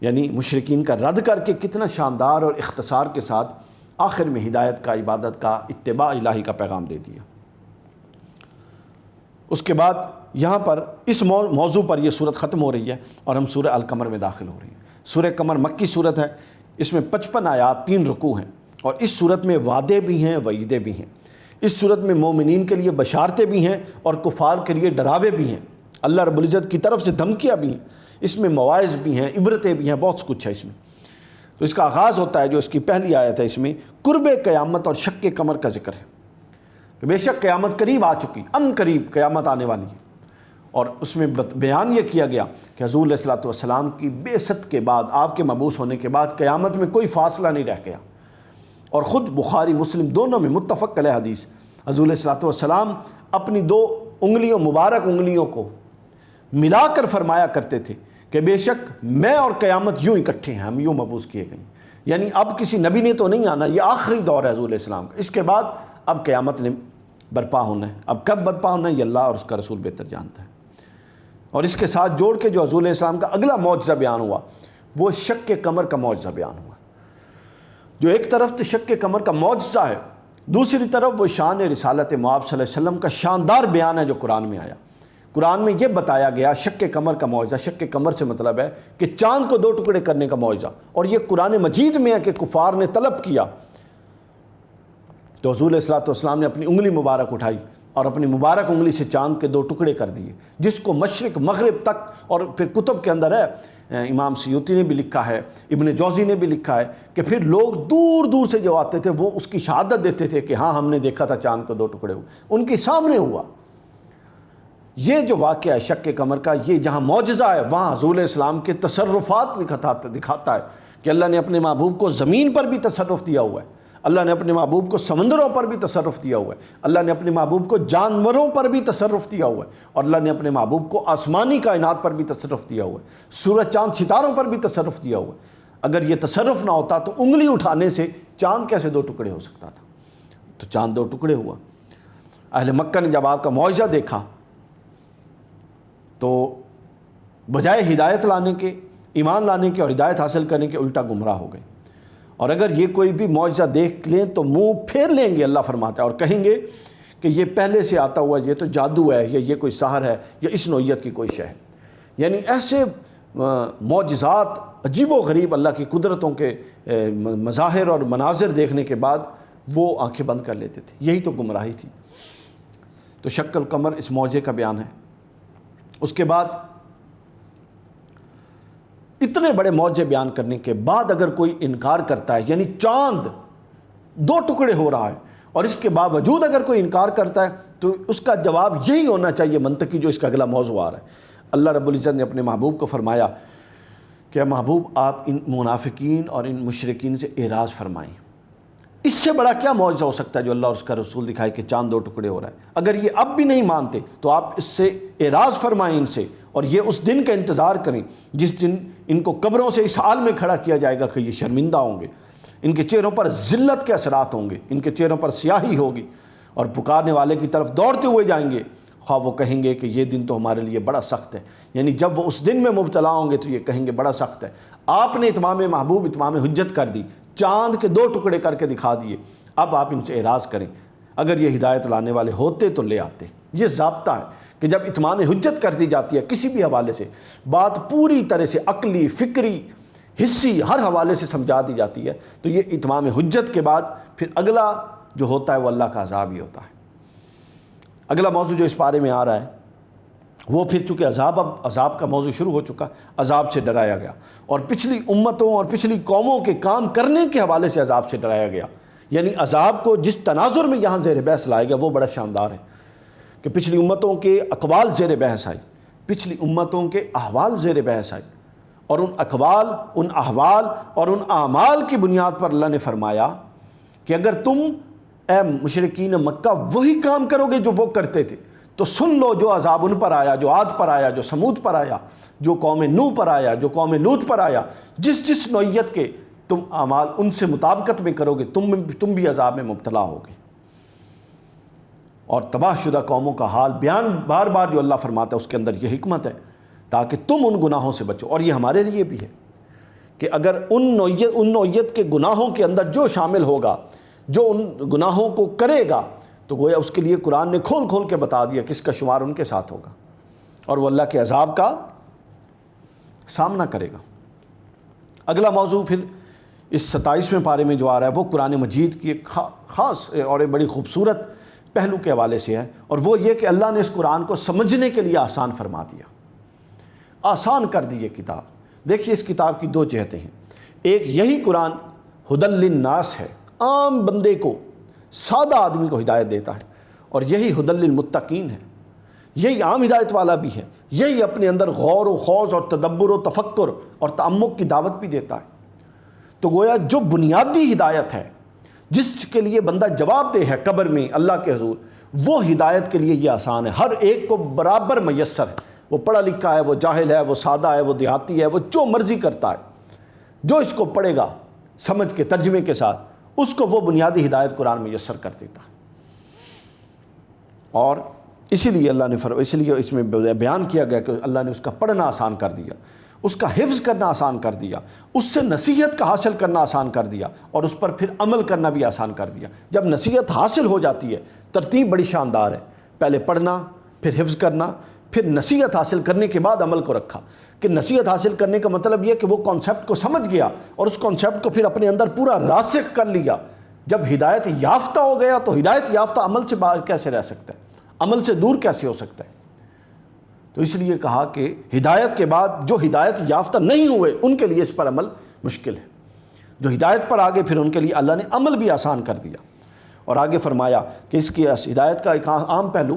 یعنی مشرکین کا رد کر کے کتنا شاندار اور اختصار کے ساتھ آخر میں ہدایت کا، عبادت کا، اتباع الہی کا پیغام دے دیا۔ اس کے بعد یہاں پر اس موضوع پر یہ صورت ختم ہو رہی ہے اور ہم سورہ القمر میں داخل ہو رہی ہیں۔ سورہ قمر مکی صورت ہے، اس میں 55 آیات، 3 رکوع ہیں، اور اس صورت میں وعدے بھی ہیں، وعیدیں بھی ہیں۔ اس صورت میں مومنین کے لیے بشارتیں بھی ہیں اور کفار کے لیے ڈراوے بھی ہیں، اللہ رب العزت کی طرف سے دھمکیاں بھی ہیں، اس میں مواعظ بھی ہیں، عبرتیں بھی ہیں، بہت کچھ ہے اس میں۔ تو اس کا آغاز ہوتا ہے، جو اس کی پہلی آیت ہے، اس میں قرب قیامت اور شق قمر کا ذکر ہے کہ بے شک قیامت قریب آ چکی، ان قریب قیامت آنے والی ہے۔ اور اس میں بیان یہ کیا گیا کہ حضور علیہ الصلوۃ والسلام کی بعثت کے بعد، آپ کے مبعوث ہونے کے بعد قیامت میں کوئی فاصلہ نہیں رہ گیا۔ اور خود بخاری مسلم دونوں میں متفق علیہ حدیث، حضور علیہ الصلوۃ والسلام اپنی 2 مبارک انگلیوں کو ملا کر فرمایا کرتے تھے کہ بے شک میں اور قیامت یوں اکٹھے ہیں، ہم یوں مبعوث کیے گئے ہیں۔ یعنی اب کسی نبی نے تو نہیں آنا، یہ آخری دور ہے حضور علیہ السلام کا، اس کے بعد اب قیامت نے برپا ہونا ہے۔ اب کب برپا ہونا ہے یہ اللہ اور اس کا رسول بہتر جانتا ہے۔ اور اس کے ساتھ جوڑ کے جو حضور علیہ السلام کا اگلا معجزہ بیان ہوا وہ شق قمر کا معجزہ بیان ہوا، جو ایک طرف تو شق قمر کا معجزہ ہے، دوسری طرف وہ شان رسالت مآب صلی اللہ علیہ وسلم کا شاندار بیان ہے جو قرآن میں آیا۔ قرآن میں یہ بتایا گیا شق قمر کا معجزہ، شق قمر سے مطلب ہے کہ چاند کو 2 ٹکڑے کرنے کا معجزہ، اور یہ قرآن مجید میں ہے کہ کفار نے طلب کیا تو حضور علیہ الصلوۃ والسلام نے اپنی انگلی مبارک اٹھائی اور اپنی مبارک انگلی سے چاند کے 2 ٹکڑے کر دیے، جس کو مشرق مغرب تک، اور پھر کتب کے اندر ہے، امام سیوطی نے بھی لکھا ہے، ابن جوزی نے بھی لکھا ہے کہ پھر لوگ دور دور سے جو آتے تھے وہ اس کی شہادت دیتے تھے کہ ہاں ہم نے دیکھا تھا چاند کو 2 ٹکڑے ہوئے، ان کے سامنے ہوا۔ یہ جو واقعہ ہے شق قمر کا، یہ جہاں معجزہ ہے وہاں حضور علیہ السلام کے تصرفات دکھاتا ہے کہ اللہ نے اپنے محبوب کو زمین پر بھی تصرف دیا ہوا ہے، اللہ نے اپنے محبوب کو سمندروں پر بھی تصرف دیا ہوا ہے، اللہ نے اپنے محبوب کو جانوروں پر بھی تصرف دیا ہوا ہے، اور اللہ نے اپنے محبوب کو آسمانی کائنات پر بھی تصرف دیا ہوا ہے، سورج چاند ستاروں پر بھی تصرف دیا ہوا ہے۔ اگر یہ تصرف نہ ہوتا تو انگلی اٹھانے سے چاند کیسے 2 ٹکڑے ہو سکتا تھا؟ تو چاند 2 ٹکڑے ہوا۔ اہل مکہ نے جب آپ کا معجزہ دیکھا تو بجائے ہدایت لانے کے، ایمان لانے کے اور ہدایت حاصل کرنے کے، الٹا گمراہ ہو گئے۔ اور اگر یہ کوئی بھی معجزہ دیکھ لیں تو منہ پھیر لیں گے، اللہ فرماتا ہے، اور کہیں گے کہ یہ پہلے سے آتا ہوا، یہ تو جادو ہے، یا یہ کوئی سحر ہے، یا اس نوعیت کی کوئی شے ہے۔ یعنی ایسے معجزات، عجیب و غریب اللہ کی قدرتوں کے مظاہر اور مناظر دیکھنے کے بعد وہ آنکھیں بند کر لیتے تھے۔ یہی تو گمراہی تھی۔ تو شق القمر اس معجزے کا بیان ہے۔ اس کے بعد اتنے بڑے معجزے بیان کرنے کے بعد اگر کوئی انکار کرتا ہے، یعنی چاند 2 ٹکڑے ہو رہا ہے اور اس کے باوجود اگر کوئی انکار کرتا ہے تو اس کا جواب یہی ہونا چاہیے منطقی، جو اس کا اگلا موضوع آ رہا ہے۔ اللہ رب العزت نے اپنے محبوب کو فرمایا کہ محبوب آپ ان منافقین اور ان مشرکین سے اعراض فرمائیں۔ اس سے بڑا کیا معجزہ ہو سکتا ہے جو اللہ اور اس کا رسول دکھائے کہ چاند 2 ٹکڑے ہو رہا ہے؟ اگر یہ اب بھی نہیں مانتے تو آپ اس سے اعراض فرمائیں ان سے، اور یہ اس دن کا انتظار کریں جس دن ان کو قبروں سے اس حال میں کھڑا کیا جائے گا کہ یہ شرمندہ ہوں گے، ان کے چہروں پر ذلت کے اثرات ہوں گے، ان کے چہروں پر سیاہی ہوگی، اور پکارنے والے کی طرف دوڑتے ہوئے جائیں گے، خواہ وہ کہیں گے کہ یہ دن تو ہمارے لیے بڑا سخت ہے۔ یعنی جب وہ اس دن میں مبتلا ہوں گے تو یہ کہیں گے بڑا سخت ہے۔ آپ نے اتمام محبوب، اتمام حجت کر دی، چاند کے 2 ٹکڑے کر کے دکھا دیے، اب آپ ان سے اعراض کریں۔ اگر یہ ہدایت لانے والے ہوتے تو لے آتے۔ یہ ضابطہ ہے کہ جب اتمام حجت کر دی جاتی ہے کسی بھی حوالے سے، بات پوری طرح سے عقلی، فکری، حصی ہر حوالے سے سمجھا دی جاتی ہے، تو یہ اتمام حجت کے بعد پھر اگلا جو ہوتا ہے وہ اللہ کا عذاب ہی ہوتا ہے۔ اگلا موضوع جو اس بارے میں آ رہا ہے وہ پھر چونکہ اب عذاب کا موضوع شروع ہو چکا، عذاب سے ڈرایا گیا، اور پچھلی امتوں اور پچھلی قوموں کے کام کرنے کے حوالے سے عذاب سے ڈرایا گیا۔ یعنی عذاب کو جس تناظر میں یہاں زیر بحث لایا گیا وہ بڑا شاندار ہے کہ پچھلی امتوں کے اقوال زیر بحث آئی، پچھلی امتوں کے احوال زیر بحث آئی، اور ان اقوال، ان احوال اور ان اعمال کی بنیاد پر اللہ نے فرمایا کہ اگر تم اے مشرکین مکہ وہی کام کرو گے جو وہ کرتے تھے تو سن لو جو عذاب ان پر آیا، جو عاد پر آیا، جو سمود پر آیا، جو قوم نوح پر آیا، جو قوم لوط پر آیا۔ جس نوعیت کے تم اعمال ان سے مطابقت میں کرو گے تم بھی عذاب میں مبتلا ہوگے۔ اور تباہ شدہ قوموں کا حال بیان بار بار جو اللہ فرماتا ہے اس کے اندر یہ حکمت ہے تاکہ تم ان گناہوں سے بچو۔ اور یہ ہمارے لیے بھی ہے کہ اگر ان نوعیت کے گناہوں کے اندر جو شامل ہوگا، جو ان گناہوں کو کرے گا، تو گویا اس کے لیے قرآن نے کھول کھول کے بتا دیا کہ اس کا شمار ان کے ساتھ ہوگا اور وہ اللہ کے عذاب کا سامنا کرے گا۔ اگلا موضوع پھر اس 27ویں پارے میں جو آ رہا ہے وہ قرآن مجید کی ایک خاص اور ایک بڑی خوبصورت پہلو کے حوالے سے ہے، اور وہ یہ کہ اللہ نے اس قرآن کو سمجھنے کے لیے آسان فرما دیا، آسان کر دی یہ کتاب۔ دیکھیے اس کتاب کی 2 جہتیں ہیں۔ ایک یہی قرآن ہدی للناس ہے، عام بندے کو، سادہ آدمی کو ہدایت دیتا ہے، اور یہی ہدی للمتقین ہے، یہی عام ہدایت والا بھی ہے، یہی اپنے اندر غور و خوض اور تدبر و تفکر اور تعمق کی دعوت بھی دیتا ہے۔ تو گویا جو بنیادی ہدایت ہے جس کے لیے بندہ جواب دہ ہے قبر میں اللہ کے حضور، وہ ہدایت کے لیے یہ آسان ہے، ہر ایک کو برابر میسر ہے۔ وہ پڑھا لکھا ہے، وہ جاہل ہے، وہ سادہ ہے، وہ دیہاتی ہے، وہ جو مرضی کرتا ہے، جو اس کو پڑھے گا سمجھ کے ترجمے کے ساتھ، اس کو وہ بنیادی ہدایت قرآن میسر کر دیتا ہے۔ اور اسی لیے اللہ نے اسی لیے اس میں بیان کیا گیا کہ اللہ نے اس کا پڑھنا آسان کر دیا، اس کا حفظ کرنا آسان کر دیا، اس سے نصیحت کا حاصل کرنا آسان کر دیا، اور اس پر پھر عمل کرنا بھی آسان کر دیا۔ جب نصیحت حاصل ہو جاتی ہے ترتیب بڑی شاندار ہے، پہلے پڑھنا، پھر حفظ کرنا، پھر نصیحت حاصل کرنے کے بعد عمل کو رکھا۔ کہ نصیحت حاصل کرنے کا مطلب یہ کہ وہ کانسیپٹ کو سمجھ گیا اور اس کانسیپٹ کو پھر اپنے اندر پورا راسخ کر لیا۔ جب ہدایت یافتہ ہو گیا تو ہدایت یافتہ عمل سے باہر کیسے رہ سکتا ہے، عمل سے دور کیسے ہو سکتا ہے؟ تو اس لیے کہا کہ ہدایت کے بعد جو ہدایت یافتہ نہیں ہوئے ان کے لیے اس پر عمل مشکل ہے، جو ہدایت پر آگے پھر ان کے لیے اللہ نے عمل بھی آسان کر دیا۔ اور آگے فرمایا کہ اس کی ہدایت کا ایک عام پہلو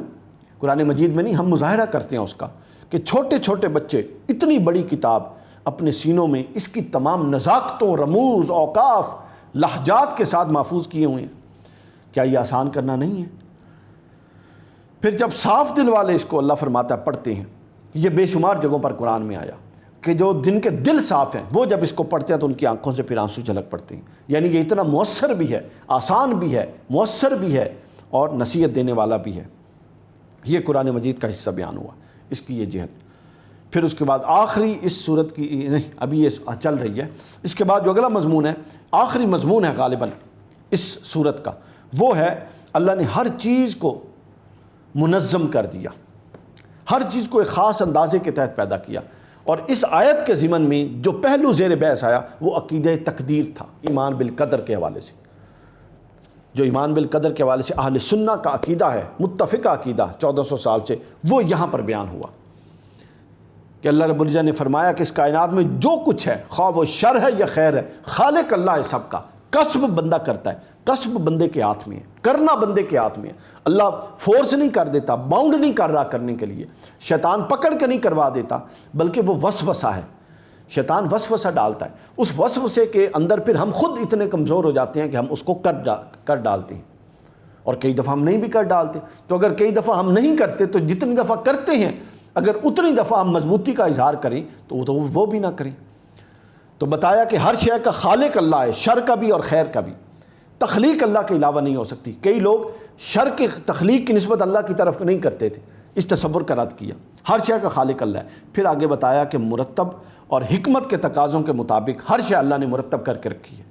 قرآن مجید میں نہیں، ہم مظاہرہ کرتے ہیں اس کا کہ چھوٹے چھوٹے بچے اتنی بڑی کتاب اپنے سینوں میں اس کی تمام نزاکتوں، رموز، اوقاف، لہجات کے ساتھ محفوظ کیے ہوئے ہیں۔ کیا یہ آسان کرنا نہیں ہے؟ پھر جب صاف دل والے اس کو اللہ فرماتا ہے پڑھتے ہیں، یہ بے شمار جگہوں پر قرآن میں آیا کہ جو جن کے دل صاف ہیں وہ جب اس کو پڑھتے ہیں تو ان کی آنکھوں سے پھر آنسو جھلک پڑتے ہیں۔ یعنی یہ اتنا مؤثر بھی ہے، آسان بھی ہے، مؤثر بھی ہے اور نصیحت دینے والا بھی ہے۔ یہ قرآن مجید کا حصہ بیان ہوا، اس کی یہ جہت۔ پھر اس کے بعد آخری اس صورت کی نہیں، ابھی یہ چل رہی ہے، اس کے بعد جو اگلا مضمون ہے، آخری مضمون ہے غالباً اس صورت کا، وہ ہے اللہ نے ہر چیز کو منظم کر دیا، ہر چیز کو ایک خاص اندازے کے تحت پیدا کیا، اور اس آیت کے ضمن میں جو پہلو زیر بحث آیا وہ عقیدہ تقدیر تھا، ایمان بالقدر کے حوالے سے۔ جو ایمان بالقدر کے حوالے سے اہل سنہ کا عقیدہ ہے، متفقہ عقیدہ 1400 سال سے، وہ یہاں پر بیان ہوا کہ اللہ رب العزت نے فرمایا کہ اس کائنات میں جو کچھ ہے، خواہ وہ شر ہے یا خیر ہے، خالق اللہ ہے سب کا۔ کسب بندہ کرتا ہے، کسب بندے کے ہاتھ میں ہے، کرنا بندے کے ہاتھ میں ہے۔ اللہ فورس نہیں کر دیتا، باؤنڈ نہیں کر رہا کرنے کے لیے، شیطان پکڑ کے نہیں کروا دیتا، بلکہ وہ وسوسہ ہے، شیطان وسوسہ ڈالتا ہے۔ اس وسوسے کے اندر پھر ہم خود اتنے کمزور ہو جاتے ہیں کہ ہم اس کو کر ڈالتے ہیں، اور کئی دفعہ ہم نہیں بھی کر ڈالتے۔ تو اگر کئی دفعہ ہم نہیں کرتے تو جتنی دفعہ کرتے ہیں اگر اتنی دفعہ ہم مضبوطی کا اظہار کریں تو وہ بھی نہ کریں۔ تو بتایا کہ ہر شے کا خالق اللہ ہے، شر کا بھی اور خیر کا بھی، تخلیق اللہ کے علاوہ نہیں ہو سکتی۔ کئی لوگ شر کی تخلیق کی نسبت اللہ کی طرف نہیں کرتے تھے، اس تصور کا رد کیا۔ ہر شے کا خالق اللہ ہے۔ پھر آگے بتایا کہ مرتب اور حکمت کے تقاضوں کے مطابق ہر شے اللہ نے مرتب کر کے رکھی ہے،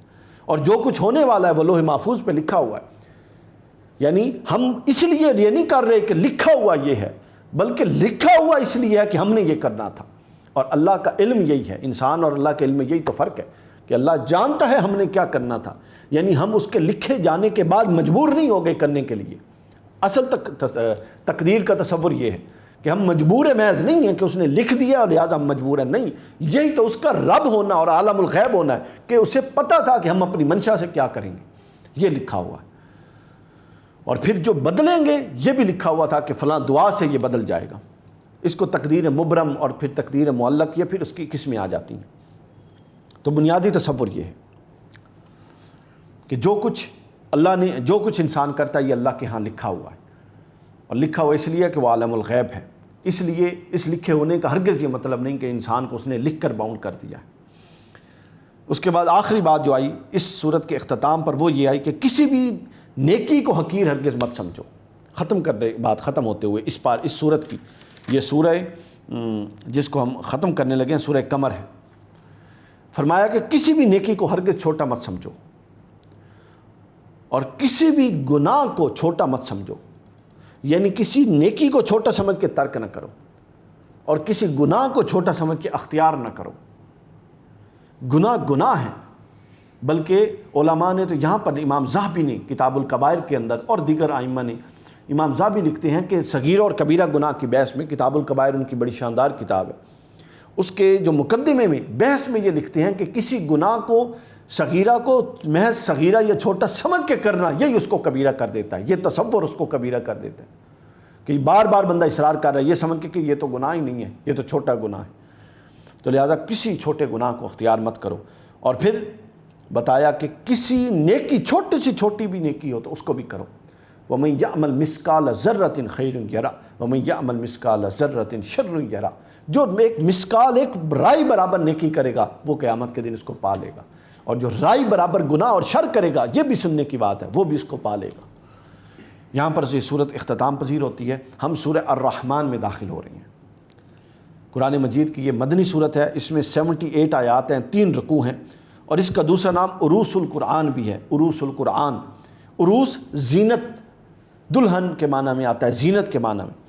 اور جو کچھ ہونے والا ہے وہ لوح محفوظ پہ لکھا ہوا ہے۔ یعنی ہم اس لیے یہ نہیں کر رہے کہ لکھا ہوا یہ ہے، بلکہ لکھا ہوا اس لیے ہے کہ ہم نے یہ کرنا تھا۔ اور اللہ کا علم یہی ہے، انسان اور اللہ کے علم میں یہی تو فرق ہے کہ اللہ جانتا ہے ہم نے کیا کرنا تھا، یعنی ہم اس کے لکھے جانے کے بعد مجبور نہیں ہو گئے کرنے کے لیے۔ اصل تقدیر کا تصور یہ ہے کہ ہم مجبور محض نہیں ہیں کہ اس نے لکھ دیا اور لہٰذا ہم مجبور ہیں، نہیں، یہی تو اس کا رب ہونا اور عالم الغیب ہونا ہے کہ اسے پتہ تھا کہ ہم اپنی منشا سے کیا کریں گے، یہ لکھا ہوا ہے۔ اور پھر جو بدلیں گے یہ بھی لکھا ہوا تھا کہ فلاں دعا سے یہ بدل جائے گا۔ اس کو تقدیر مبرم اور پھر تقدیر معلق، یہ پھر اس کی قسمیں آ جاتی ہیں۔ تو بنیادی تصور یہ ہے کہ جو کچھ انسان کرتا ہے یہ اللہ کے ہاں لکھا ہوا ہے، اور لکھا ہوا اس لیے کہ وہ عالم الغیب ہے۔ اس لیے اس لکھے ہونے کا ہرگز یہ مطلب نہیں کہ انسان کو اس نے لکھ کر باؤنڈ کر دیا ہے۔ اس کے بعد آخری بات جو آئی اس صورت کے اختتام پر وہ یہ آئی کہ کسی بھی نیکی کو حقیر ہرگز مت سمجھو۔ بات ختم ہوتے ہوئے اس صورت کی، یہ سورہ جس کو ہم ختم کرنے لگے ہیں سورہ قمر ہے، فرمایا کہ کسی بھی نیکی کو ہرگز چھوٹا مت سمجھو، اور کسی بھی گناہ کو چھوٹا مت سمجھو، یعنی کسی نیکی کو چھوٹا سمجھ کے ترک نہ کرو، اور کسی گناہ کو چھوٹا سمجھ کے اختیار نہ کرو۔ گناہ ہے، بلکہ علماء نے تو یہاں پر امام ذہبی نے کتاب الکبائر کے اندر اور دیگر ائمہ نے، امام ذہبی لکھتے ہیں کہ صغیرہ اور کبیرہ گناہ کی بحث میں، کتاب الکبائر ان کی بڑی شاندار کتاب ہے، اس کے جو مقدمے میں بحث میں یہ لکھتے ہیں کہ کسی گناہ کو صغیرہ کو محض صغیرہ یا چھوٹا سمجھ کے کرنا یہی اس کو کبیرہ کر دیتا ہے، یہ تصور اس کو کبیرہ کر دیتا ہے کہ بار بار بندہ اصرار کر رہا ہے یہ سمجھ کے کہ یہ تو گناہ ہی نہیں ہے، یہ تو چھوٹا گناہ ہے۔ تو لہٰذا کسی چھوٹے گناہ کو اختیار مت کرو۔ اور پھر بتایا کہ کسی نیکی، چھوٹی سے چھوٹی بھی نیکی ہو تو اس کو بھی کرو۔ وَمَن يَعْمَلْ مِثْقَالَ ذَرَّةٍ خَيْرٌ يَرَهُ وَمَن يَعْمَلْ مِثْقَالَ ذَرَّةٍ شَرٌّ يَرَهُ، جو ایک مثقال، ایک رائی برابر نیکی کرے گا وہ قیامت کے دن اس کو پا لے گا، اور جو رائی برابر گناہ اور شر کرے گا یہ بھی سننے کی بات ہے، وہ بھی اس کو پا لے گا۔ یہاں پر یہ صورت اختتام پذیر ہوتی ہے۔ ہم سورہ الرحمن میں داخل ہو رہی ہیں۔ قرآن مجید کی یہ مدنی صورت ہے، اس میں 78 آیات ہیں، 3 رکوع ہیں، اور اس کا دوسرا نام عروس القرآن بھی ہے۔ عروس القرآن، عروس زینت، دلہن کے معنی میں آتا ہے، زینت کے معنی میں۔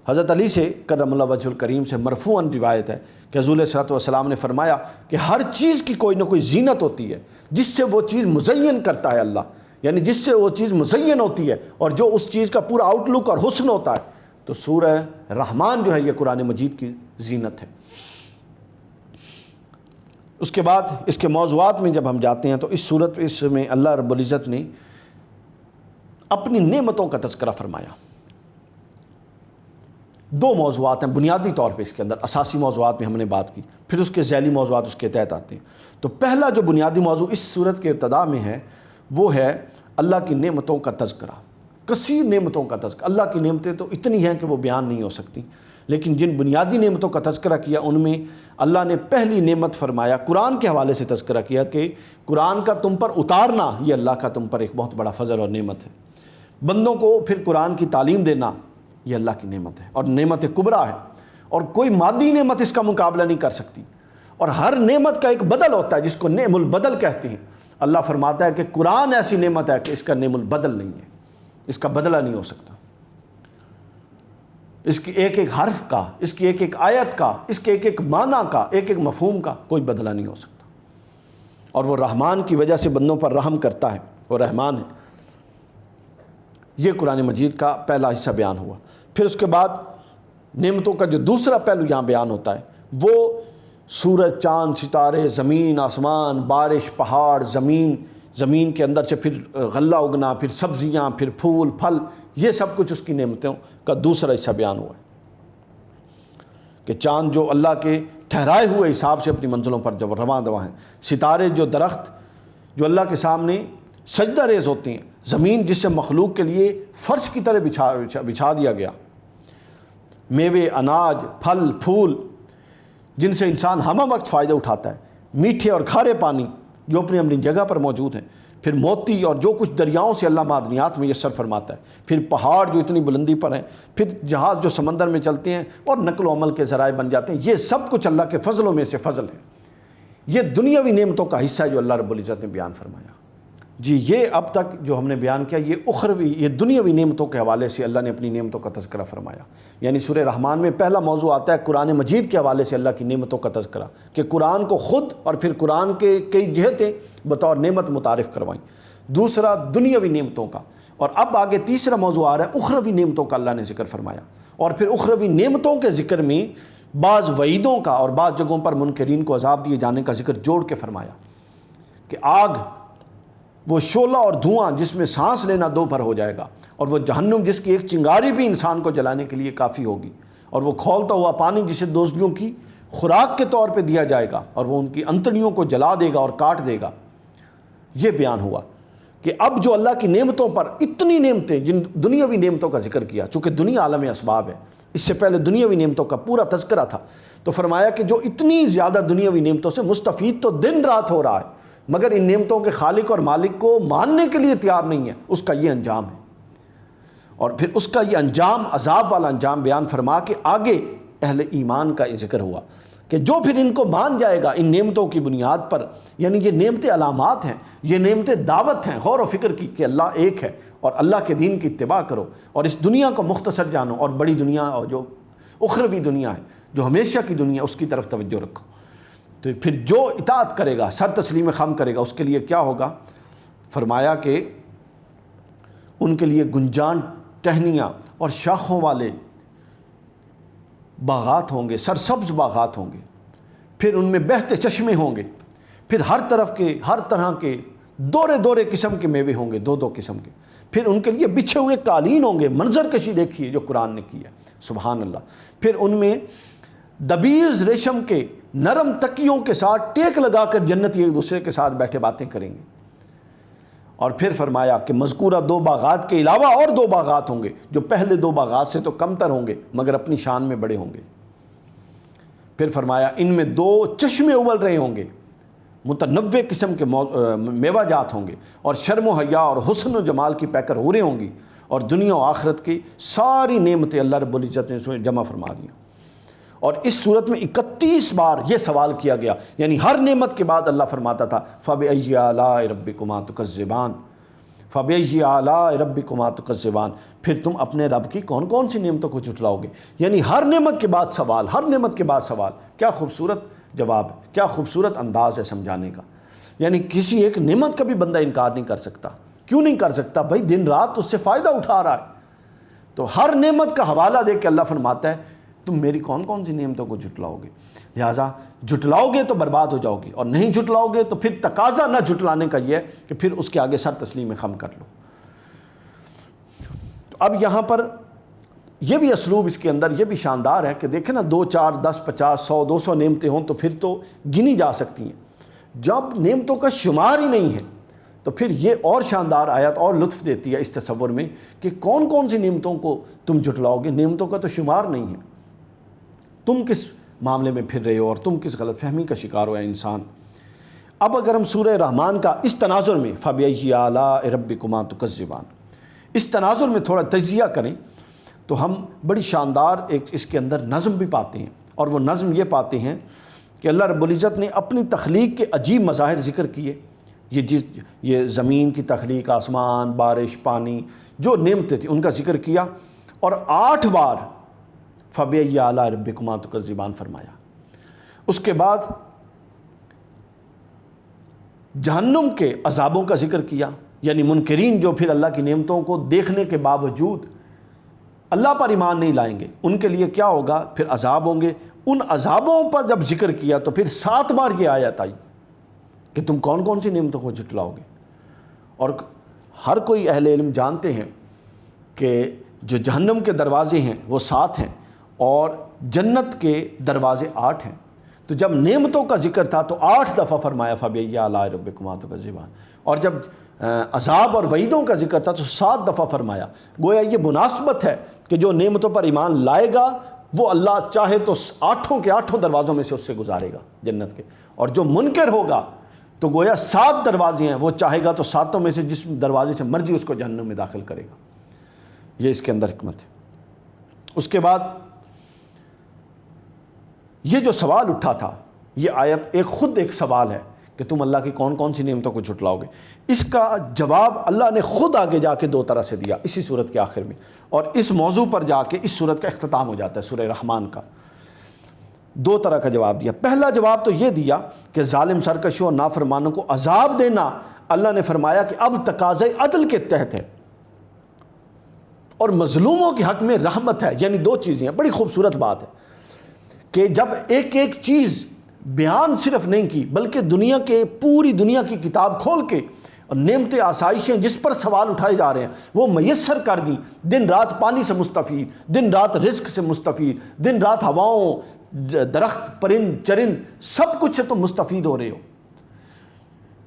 حضرت علی سے کرم اللہ وجہ الکریم سے مرفوعاً روایت ہے کہ حضور صلی اللہ علیہ وسلم نے فرمایا کہ ہر چیز کی کوئی نہ کوئی زینت ہوتی ہے جس سے وہ چیز مزین کرتا ہے اللہ، یعنی جس سے وہ چیز مزین ہوتی ہے اور جو اس چیز کا پورا آؤٹ لک اور حسن ہوتا ہے۔ تو سورہ رحمان جو ہے یہ قرآن مجید کی زینت ہے۔ اس کے بعد اس کے موضوعات میں جب ہم جاتے ہیں تو اس میں اللہ رب العزت نے اپنی نعمتوں کا تذکرہ فرمایا۔ 2 موضوعات ہیں بنیادی طور پہ اس کے اندر، اساسی موضوعات میں ہم نے بات کی، پھر اس کے ذیلی موضوعات اس کے تحت آتے ہیں۔ تو پہلا جو بنیادی موضوع اس صورت کے ابتدا میں ہے وہ ہے اللہ کی نعمتوں کا تذکرہ، کثیر نعمتوں کا تذکرہ۔ اللہ کی نعمتیں تو اتنی ہیں کہ وہ بیان نہیں ہو سکتی، لیکن جن بنیادی نعمتوں کا تذکرہ کیا ان میں اللہ نے پہلی نعمت فرمایا، قرآن کے حوالے سے تذکرہ کیا کہ قرآن کا تم پر اتارنا یہ اللہ کا تم پر ایک بہت بڑا فضل اور نعمت ہے۔ بندوں کو پھر قرآن کی تعلیم دینا یہ اللہ کی نعمت ہے، اور نعمت کبریٰ ہے، اور کوئی مادی نعمت اس کا مقابلہ نہیں کر سکتی، اور ہر نعمت کا ایک بدل ہوتا ہے جس کو نعم البدل کہتے ہیں۔ اللہ فرماتا ہے کہ قرآن ایسی نعمت ہے کہ اس کا نعم البدل نہیں ہے، اس کا بدلہ نہیں ہو سکتا۔ اس کی ایک ایک حرف کا، اس کی ایک ایک آیت کا، اس کے ایک ایک معنی کا، ایک ایک مفہوم کا کوئی بدلہ نہیں ہو سکتا۔ اور وہ رحمان کی وجہ سے بندوں پر رحم کرتا ہے، وہ رحمان ہے۔ یہ قرآن مجید کا پہلا حصہ بیان ہوا۔ پھر اس کے بعد نعمتوں کا جو دوسرا پہلو یہاں بیان ہوتا ہے وہ سورج، چاند، ستارے، زمین، آسمان، بارش، پہاڑ، زمین کے اندر سے پھر غلہ اگنا، پھر سبزیاں، پھر پھول پھل، یہ سب کچھ اس کی نعمتوں کا دوسرا حصہ بیان ہوا ہے کہ چاند جو اللہ کے ٹھہرائے ہوئے حساب سے اپنی منزلوں پر جب رواں دواں ہیں، ستارے جو درخت جو اللہ کے سامنے سجدہ ریز ہوتے ہیں، زمین جس سے مخلوق کے لیے فرش کی طرح بچھا دیا گیا، میوے، اناج، پھل پھول جن سے انسان ہمہ وقت فائدہ اٹھاتا ہے، میٹھے اور کھارے پانی جو اپنی اپنی جگہ پر موجود ہیں، پھر موتی اور جو کچھ دریاؤں سے اللہ معدنیات میسر فرماتا ہے، پھر پہاڑ جو اتنی بلندی پر ہیں، پھر جہاز جو سمندر میں چلتے ہیں اور نقل و حمل کے ذرائع بن جاتے ہیں، یہ سب کچھ اللہ کے فضلوں میں سے فضل ہے۔ یہ دنیاوی نعمتوں کا حصہ ہے جو اللہ رب العزت نے بیان فرمایا۔ جی یہ اب تک جو ہم نے بیان کیا یہ اخروی، یہ دنیاوی نعمتوں کے حوالے سے اللہ نے اپنی نعمتوں کا تذکرہ فرمایا۔ یعنی سورہ رحمان میں پہلا موضوع آتا ہے قرآن مجید کے حوالے سے اللہ کی نعمتوں کا تذکرہ، کہ قرآن کو خود اور پھر قرآن کے کئی جہتیں بطور نعمت متعارف کروائیں۔ دوسرا دنیاوی نعمتوں کا، اور اب آگے تیسرا موضوع آ رہا ہے اخروی نعمتوں کا اللہ نے ذکر فرمایا، اور پھر اخروی نعمتوں کے ذکر میں بعض وعیدوں کا اور بعض جگہوں پر منکرین کو عذاب دیے جانے کا ذکر جوڑ کے فرمایا کہ آگ وہ شعلہ اور دھواں جس میں سانس لینا دو بھر ہو جائے گا، اور وہ جہنم جس کی ایک چنگاری بھی انسان کو جلانے کے لیے کافی ہوگی، اور وہ کھولتا ہوا پانی جسے دوزلیوں کی خوراک کے طور پہ دیا جائے گا، اور وہ ان کی انتڑیوں کو جلا دے گا اور کاٹ دے گا۔ یہ بیان ہوا کہ اب جو اللہ کی نعمتوں پر اتنی نعمتیں، جن دنیاوی نعمتوں کا ذکر کیا، چونکہ دنیا عالم اسباب ہے، اس سے پہلے دنیاوی نعمتوں کا پورا تذکرہ تھا، تو فرمایا کہ جو اتنی زیادہ دنیاوی نعمتوں سے مستفید تو دن رات ہو رہا ہے، مگر ان نعمتوں کے خالق اور مالک کو ماننے کے لیے تیار نہیں ہے، اس کا یہ انجام ہے۔ اور پھر اس کا یہ انجام، عذاب والا انجام بیان فرما کے آگے اہل ایمان کا یہ ذکر ہوا کہ جو پھر ان کو مان جائے گا ان نعمتوں کی بنیاد پر، یعنی یہ نعمتیں علامات ہیں، یہ نعمتیں دعوت ہیں غور و فکر کی کہ اللہ ایک ہے اور اللہ کے دین کی اتباع کرو، اور اس دنیا کو مختصر جانو، اور بڑی دنیا اور جو اخروی دنیا ہے، جو ہمیشہ کی دنیا، اس کی طرف توجہ رکھو۔ تو پھر جو اطاعت کرے گا، سر تسلیم خم کرے گا، اس کے لیے کیا ہوگا؟ فرمایا کہ ان کے لیے گنجان ٹہنیاں اور شاخوں والے باغات ہوں گے، سرسبز باغات ہوں گے، پھر ان میں بہتے چشمے ہوں گے، پھر ہر طرح کے دورے قسم کے میوے ہوں گے، دو قسم کے، پھر ان کے لیے بچھے ہوئے قالین ہوں گے۔ منظر کشی دیکھیے جو قرآن نے کی ہے، سبحان اللہ۔ پھر ان میں دبیز ریشم کے نرم تکیوں کے ساتھ ٹیک لگا کر جنتی ایک دوسرے کے ساتھ بیٹھے باتیں کریں گے۔ اور پھر فرمایا کہ مذکورہ 2 باغات کے علاوہ اور 2 باغات ہوں گے جو پہلے 2 باغات سے تو کم تر ہوں گے مگر اپنی شان میں بڑے ہوں گے۔ پھر فرمایا ان میں 2 چشمے ابل رہے ہوں گے، متنوع قسم کے میوہ جات ہوں گے، اور شرم و حیا اور حسن و جمال کی پیکر حوریں ہوں گی، اور دنیا و آخرت کی ساری نعمتیں اللہ رب العزت نے اس میں جمع فرما دیا۔ اور اس صورت میں 31 بار یہ سوال کیا گیا، یعنی ہر نعمت کے بعد اللہ فرماتا تھا فَبِأَيِّ آلَاءِ رَبِّكُمَا تُكَذِّبَانِ، فَبِأَيِّ آلَاءِ رَبِّكُمَا تُكَذِّبَانِ، پھر تم اپنے رب کی کون کون سی نعمتوں کو جھٹلاؤ گے؟ یعنی ہر نعمت کے بعد سوال، ہر نعمت کے بعد سوال۔ کیا خوبصورت جواب ہے، کیا خوبصورت انداز ہے سمجھانے کا۔ یعنی کسی ایک نعمت کا بھی بندہ انکار نہیں کر سکتا۔ کیوں نہیں کر سکتا؟ بھائی دن رات اس سے فائدہ اٹھا رہا ہے، تو ہر نعمت کا حوالہ دے کے اللہ فرماتا ہے تم میری کون کون سی نعمتوں کو جھٹلاؤ گے، لہٰذا جھٹلاؤ گے تو برباد ہو جاؤ گے، اور نہیں جھٹلاؤ گے تو پھر تقاضا نہ جھٹلانے کا یہ ہے کہ پھر اس کے آگے سر تسلیم خم کر لو۔ تو اب یہاں پر یہ بھی اسلوب اس کے اندر یہ بھی شاندار ہے کہ دیکھیں نا 2 4 10 50 100 200 نعمتیں ہوں تو پھر تو گنی جا سکتی ہیں، جب نعمتوں کا شمار ہی نہیں ہے تو پھر یہ اور شاندار آیت اور لطف دیتی ہے اس تصور میں کہ کون کون سی نعمتوں کو تم جھٹلاؤ گے۔ نعمتوں کا تو شمار نہیں ہے، تم کس معاملے میں پھر رہے ہو اور تم کس غلط فہمی کا شکار ہوا ہے انسان۔ اب اگر ہم سورہ رحمان کا اس تناظر میں فَبِأَيِّ آلَاءِ رَبِّكُمَا تُكَذِّبَانِ، اس تناظر میں تھوڑا تجزیہ کریں تو ہم بڑی شاندار ایک اس کے اندر نظم بھی پاتے ہیں، اور وہ نظم یہ پاتے ہیں کہ اللہ رب العزت نے اپنی تخلیق کے عجیب مظاہر ذکر کیے۔ یہ زمین کی تخلیق، آسمان، بارش، پانی، جو نعمتیں تھیں ان کا ذکر کیا، اور 8 بار فَبِأَيِّ آلَاءِ رَبِّكُمَا تُكَذِّبَانِ فرمایا۔ اس کے بعد جہنم کے عذابوں کا ذکر کیا، یعنی منکرین جو پھر اللہ کی نعمتوں کو دیکھنے کے باوجود اللہ پر ایمان نہیں لائیں گے، ان کے لیے کیا ہوگا؟ پھر عذاب ہوں گے۔ ان عذابوں پر جب ذکر کیا تو پھر 7 بار یہ آیت آئی کہ تم کون کون سی نعمتوں کو جھٹلاؤ گے۔ اور ہر کوئی اہل علم جانتے ہیں کہ جو جہنم کے دروازے ہیں وہ 7 ہیں اور جنت کے دروازے 8 ہیں۔ تو جب نعمتوں کا ذکر تھا تو 8 دفعہ فرمایا فَبِأَيِّ آلَاءِ رَبِّكُمَا تُكَذِّبَانِ، اور جب عذاب اور وعیدوں کا ذکر تھا تو 7 دفعہ فرمایا۔ گویا یہ مناسبت ہے کہ جو نعمتوں پر ایمان لائے گا وہ اللہ چاہے تو 8 کے 8 دروازوں میں سے اس سے گزارے گا جنت کے، اور جو منکر ہوگا تو گویا 7 دروازے ہیں، وہ چاہے گا تو 7 میں سے جس دروازے سے مرضی اس کو جہنم میں داخل کرے گا۔ یہ اس کے اندر حکمت ہے۔ اس کے بعد یہ جو سوال اٹھا تھا، یہ آیت خود ایک سوال ہے کہ تم اللہ کی کون کون سی نعمتوں کو جھٹلاؤ گے۔ اس کا جواب اللہ نے خود آگے جا کے 2 طرح سے دیا اسی صورت کے آخر میں، اور اس موضوع پر جا کے اس صورت کا اختتام ہو جاتا ہے سورہ رحمان کا۔ 2 طرح کا جواب دیا۔ پہلا جواب تو یہ دیا کہ ظالم سرکشوں اور نافرمانوں کو عذاب دینا، اللہ نے فرمایا کہ اب تقاضۂ عدل کے تحت ہے اور مظلوموں کے حق میں رحمت ہے، یعنی 2 چیزیں ہیں۔ بڑی خوبصورت بات ہے کہ جب ایک ایک چیز بیان صرف نہیں کی بلکہ دنیا کے پوری دنیا کی کتاب کھول کے اور نعمتیں آسائشیں جس پر سوال اٹھائے جا رہے ہیں وہ میسر کر دیں۔ دن رات پانی سے مستفید، دن رات رزق سے مستفید، دن رات ہواؤں، درخت، پرند چرند، سب کچھ سے تم مستفید ہو رہے ہو۔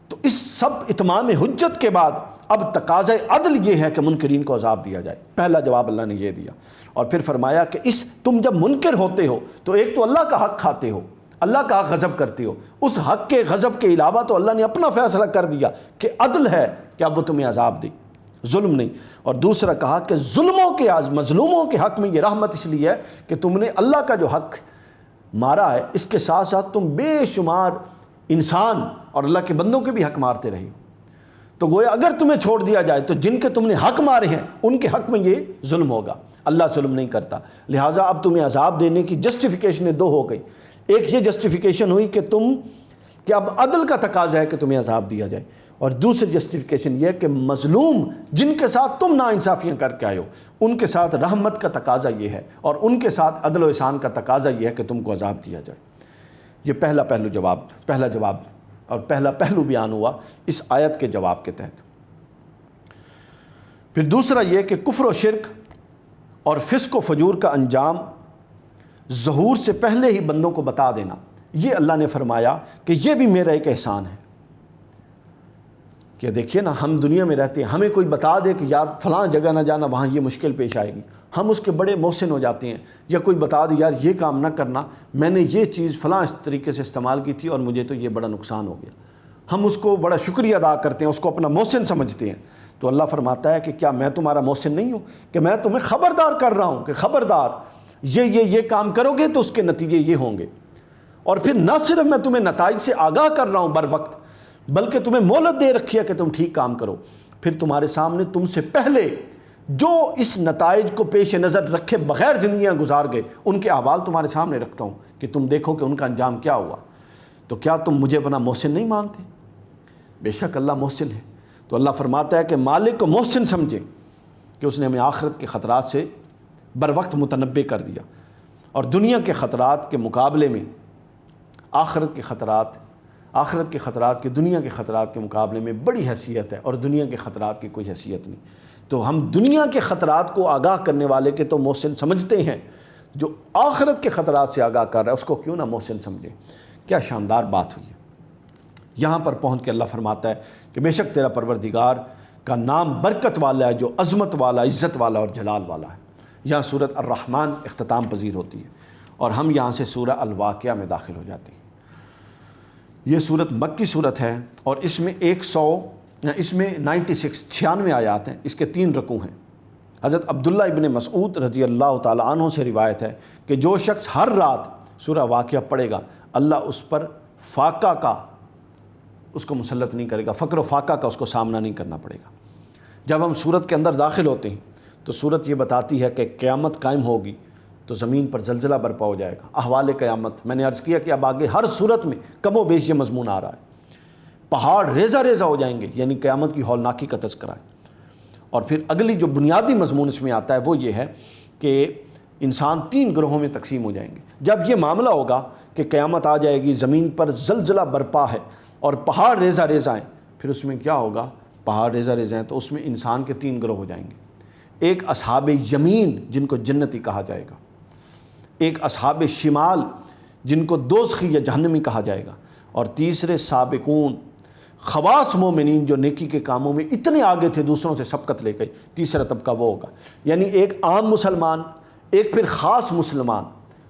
تو اس سب اتمام حجت کے بعد اب تقاضۂ عدل یہ ہے کہ منکرین کو عذاب دیا جائے۔ پہلا جواب اللہ نے یہ دیا، اور پھر فرمایا کہ تم جب منکر ہوتے ہو تو ایک تو اللہ کا حق کھاتے ہو، اللہ کا حق غضب کرتے ہو، اس حق کے غضب کے علاوہ تو اللہ نے اپنا فیصلہ کر دیا کہ عدل ہے کہ اب وہ تمہیں عذاب دے، ظلم نہیں۔ اور دوسرا کہا کہ مظلوموں کے حق میں یہ رحمت اس لیے ہے کہ تم نے اللہ کا جو حق مارا ہے اس کے ساتھ ساتھ تم بے شمار انسان اور اللہ کے بندوں کے بھی حق مارتے رہے ہو۔ تو گویا اگر تمہیں چھوڑ دیا جائے تو جن کے تم نے حق مارے ہیں ان کے حق میں یہ ظلم ہوگا، اللہ ظلم نہیں کرتا۔ لہٰذا اب تمہیں عذاب دینے کی جسٹیفیکیشنیں 2 ہو گئی۔ ایک یہ جسٹیفیکیشن ہوئی کہ اب عدل کا تقاضا ہے کہ تمہیں عذاب دیا جائے، اور دوسری جسٹیفیکیشن یہ ہے کہ مظلوم جن کے ساتھ تم ناانصافیاں کر کے آئے ہو ان کے ساتھ رحمت کا تقاضا یہ ہے، اور ان کے ساتھ عدل و احسان کا تقاضا یہ ہے کہ تم کو عذاب دیا جائے۔ یہ پہلا جواب اور پہلا پہلو بیان ہوا اس آیت کے جواب کے تحت۔ پھر دوسرا یہ کہ کفر و شرک اور فسق و فجور کا انجام ظہور سے پہلے ہی بندوں کو بتا دینا، یہ اللہ نے فرمایا کہ یہ بھی میرا ایک احسان ہے۔ کہ دیکھیے نا، ہم دنیا میں رہتے ہیں، ہمیں کوئی بتا دے کہ یار فلاں جگہ نہ جانا، وہاں یہ مشکل پیش آئے گی، ہم اس کے بڑے محسن ہو جاتے ہیں۔ یا کوئی بتا دے یار یہ کام نہ کرنا، میں نے یہ چیز فلاں اس طریقے سے استعمال کی تھی اور مجھے تو یہ بڑا نقصان ہو گیا، ہم اس کو بڑا شکریہ ادا کرتے ہیں، اس کو اپنا محسن سمجھتے ہیں۔ تو اللہ فرماتا ہے کہ کیا میں تمہارا محسن نہیں ہوں کہ میں تمہیں خبردار کر رہا ہوں کہ خبردار یہ کام کرو گے تو اس کے نتیجے یہ ہوں گے، اور پھر نہ صرف میں تمہیں نتائج سے آگاہ کر رہا ہوں بر وقت، بلکہ تمہیں مہلت دے رکھی ہے کہ تم ٹھیک کام کرو۔ پھر تمہارے سامنے تم سے پہلے جو اس نتائج کو پیش نظر رکھے بغیر زندگیاں گزار گئے ان کے احوال تمہارے سامنے رکھتا ہوں کہ تم دیکھو کہ ان کا انجام کیا ہوا۔ تو کیا تم مجھے اپنا محسن نہیں مانتے؟ بے شک اللہ محسن ہے۔ تو اللہ فرماتا ہے کہ مالک کو محسن سمجھیں کہ اس نے ہمیں آخرت کے خطرات سے بر وقت متنبع کر دیا، اور دنیا کے خطرات کے مقابلے میں آخرت کے خطرات کی دنیا کے خطرات کے مقابلے میں بڑی حیثیت ہے، اور دنیا کے خطرات کی کوئی حیثیت نہیں۔ تو ہم دنیا کے خطرات کو آگاہ کرنے والے کے تو محسن سمجھتے ہیں، جو آخرت کے خطرات سے آگاہ کر رہا ہے اس کو کیوں نہ محسن سمجھیں۔ کیا شاندار بات ہوئی ہے۔ یہاں پر پہنچ کے اللہ فرماتا ہے کہ بے شک تیرا پروردگار کا نام برکت والا ہے، جو عظمت والا، عزت والا اور جلال والا ہے۔ یہاں سورۃ الرحمن اختتام پذیر ہوتی ہے، اور ہم یہاں سے سورہ الواقعہ میں داخل ہو جاتے ہیں۔ یہ سورت مکی سورت ہے، اور اس میں 96 آیات ہیں، اس کے 3 رکوع ہیں۔ حضرت عبداللہ ابن مسعود رضی اللہ تعالی عنہ سے روایت ہے کہ جو شخص ہر رات سورہ واقعہ پڑھے گا اللہ اس پر فاقہ کا اس کو مسلط نہیں کرے گا، فقر و فاقہ کا اس کو سامنا نہیں کرنا پڑے گا۔ جب ہم سورت کے اندر داخل ہوتے ہیں تو سورت یہ بتاتی ہے کہ قیامت قائم ہوگی تو زمین پر زلزلہ برپا ہو جائے گا، احوال قیامت۔ میں نے عرض کیا کہ اب آگے ہر صورت میں کم و بیش یہ مضمون آ رہا ہے، پہاڑ ریزہ ریزہ ہو جائیں گے، یعنی قیامت کی ہولناکی کا تذکرہ ہے۔ اور پھر اگلی جو بنیادی مضمون اس میں آتا ہے وہ یہ ہے کہ انسان 3 گروہوں میں تقسیم ہو جائیں گے۔ جب یہ معاملہ ہوگا کہ قیامت آ جائے گی، زمین پر زلزلہ برپا ہے اور پہاڑ ریزہ ریزہ ہیں، پھر اس میں کیا ہوگا؟ پہاڑ ریزہ ریزہ ہیں تو اس میں انسان کے 3 گروہ ہو جائیں گے۔ ایک اصحاب یمین جن کو جنتی کہا جائے گا، ایک اصحاب شمال جن کو دوزخی یا جہنمی کہا جائے گا، اور تیسرے سابقون خواص مومنین جو نیکی کے کاموں میں اتنے آگے تھے دوسروں سے سبقت لے گئے، تیسرا طبقہ وہ ہوگا۔ یعنی ایک عام مسلمان، ایک پھر خاص مسلمان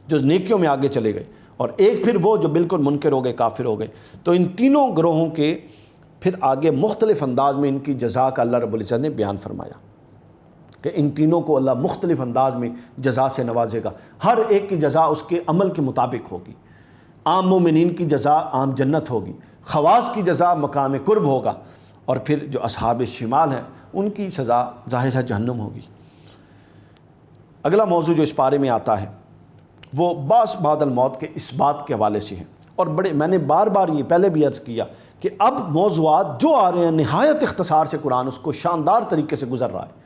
جو نیکیوں میں آگے چلے گئے، اور ایک پھر وہ جو بالکل منکر ہو گئے، کافر ہو گئے۔ تو ان تینوں گروہوں کے پھر آگے مختلف انداز میں ان کی جزا کا اللہ رب العزت نے بیان فرمایا کہ ان تینوں کو اللہ مختلف انداز میں جزا سے نوازے گا، ہر ایک کی جزا اس کے عمل کے مطابق ہوگی۔ عام مومنین کی جزا عام جنت ہوگی، خواص کی جزا مقام قرب ہوگا، اور پھر جو اصحاب شمال ہیں ان کی سزا ظاہر ہے جہنم ہوگی۔ اگلا موضوع جو اس پارے میں آتا ہے وہ بعث بعد الموت کے اس بات کے حوالے سے ہے، اور میں نے بار بار یہ پہلے بھی عرض کیا کہ اب موضوعات جو آ رہے ہیں نہایت اختصار سے قرآن اس کو شاندار طریقے سے گزر رہا ہے۔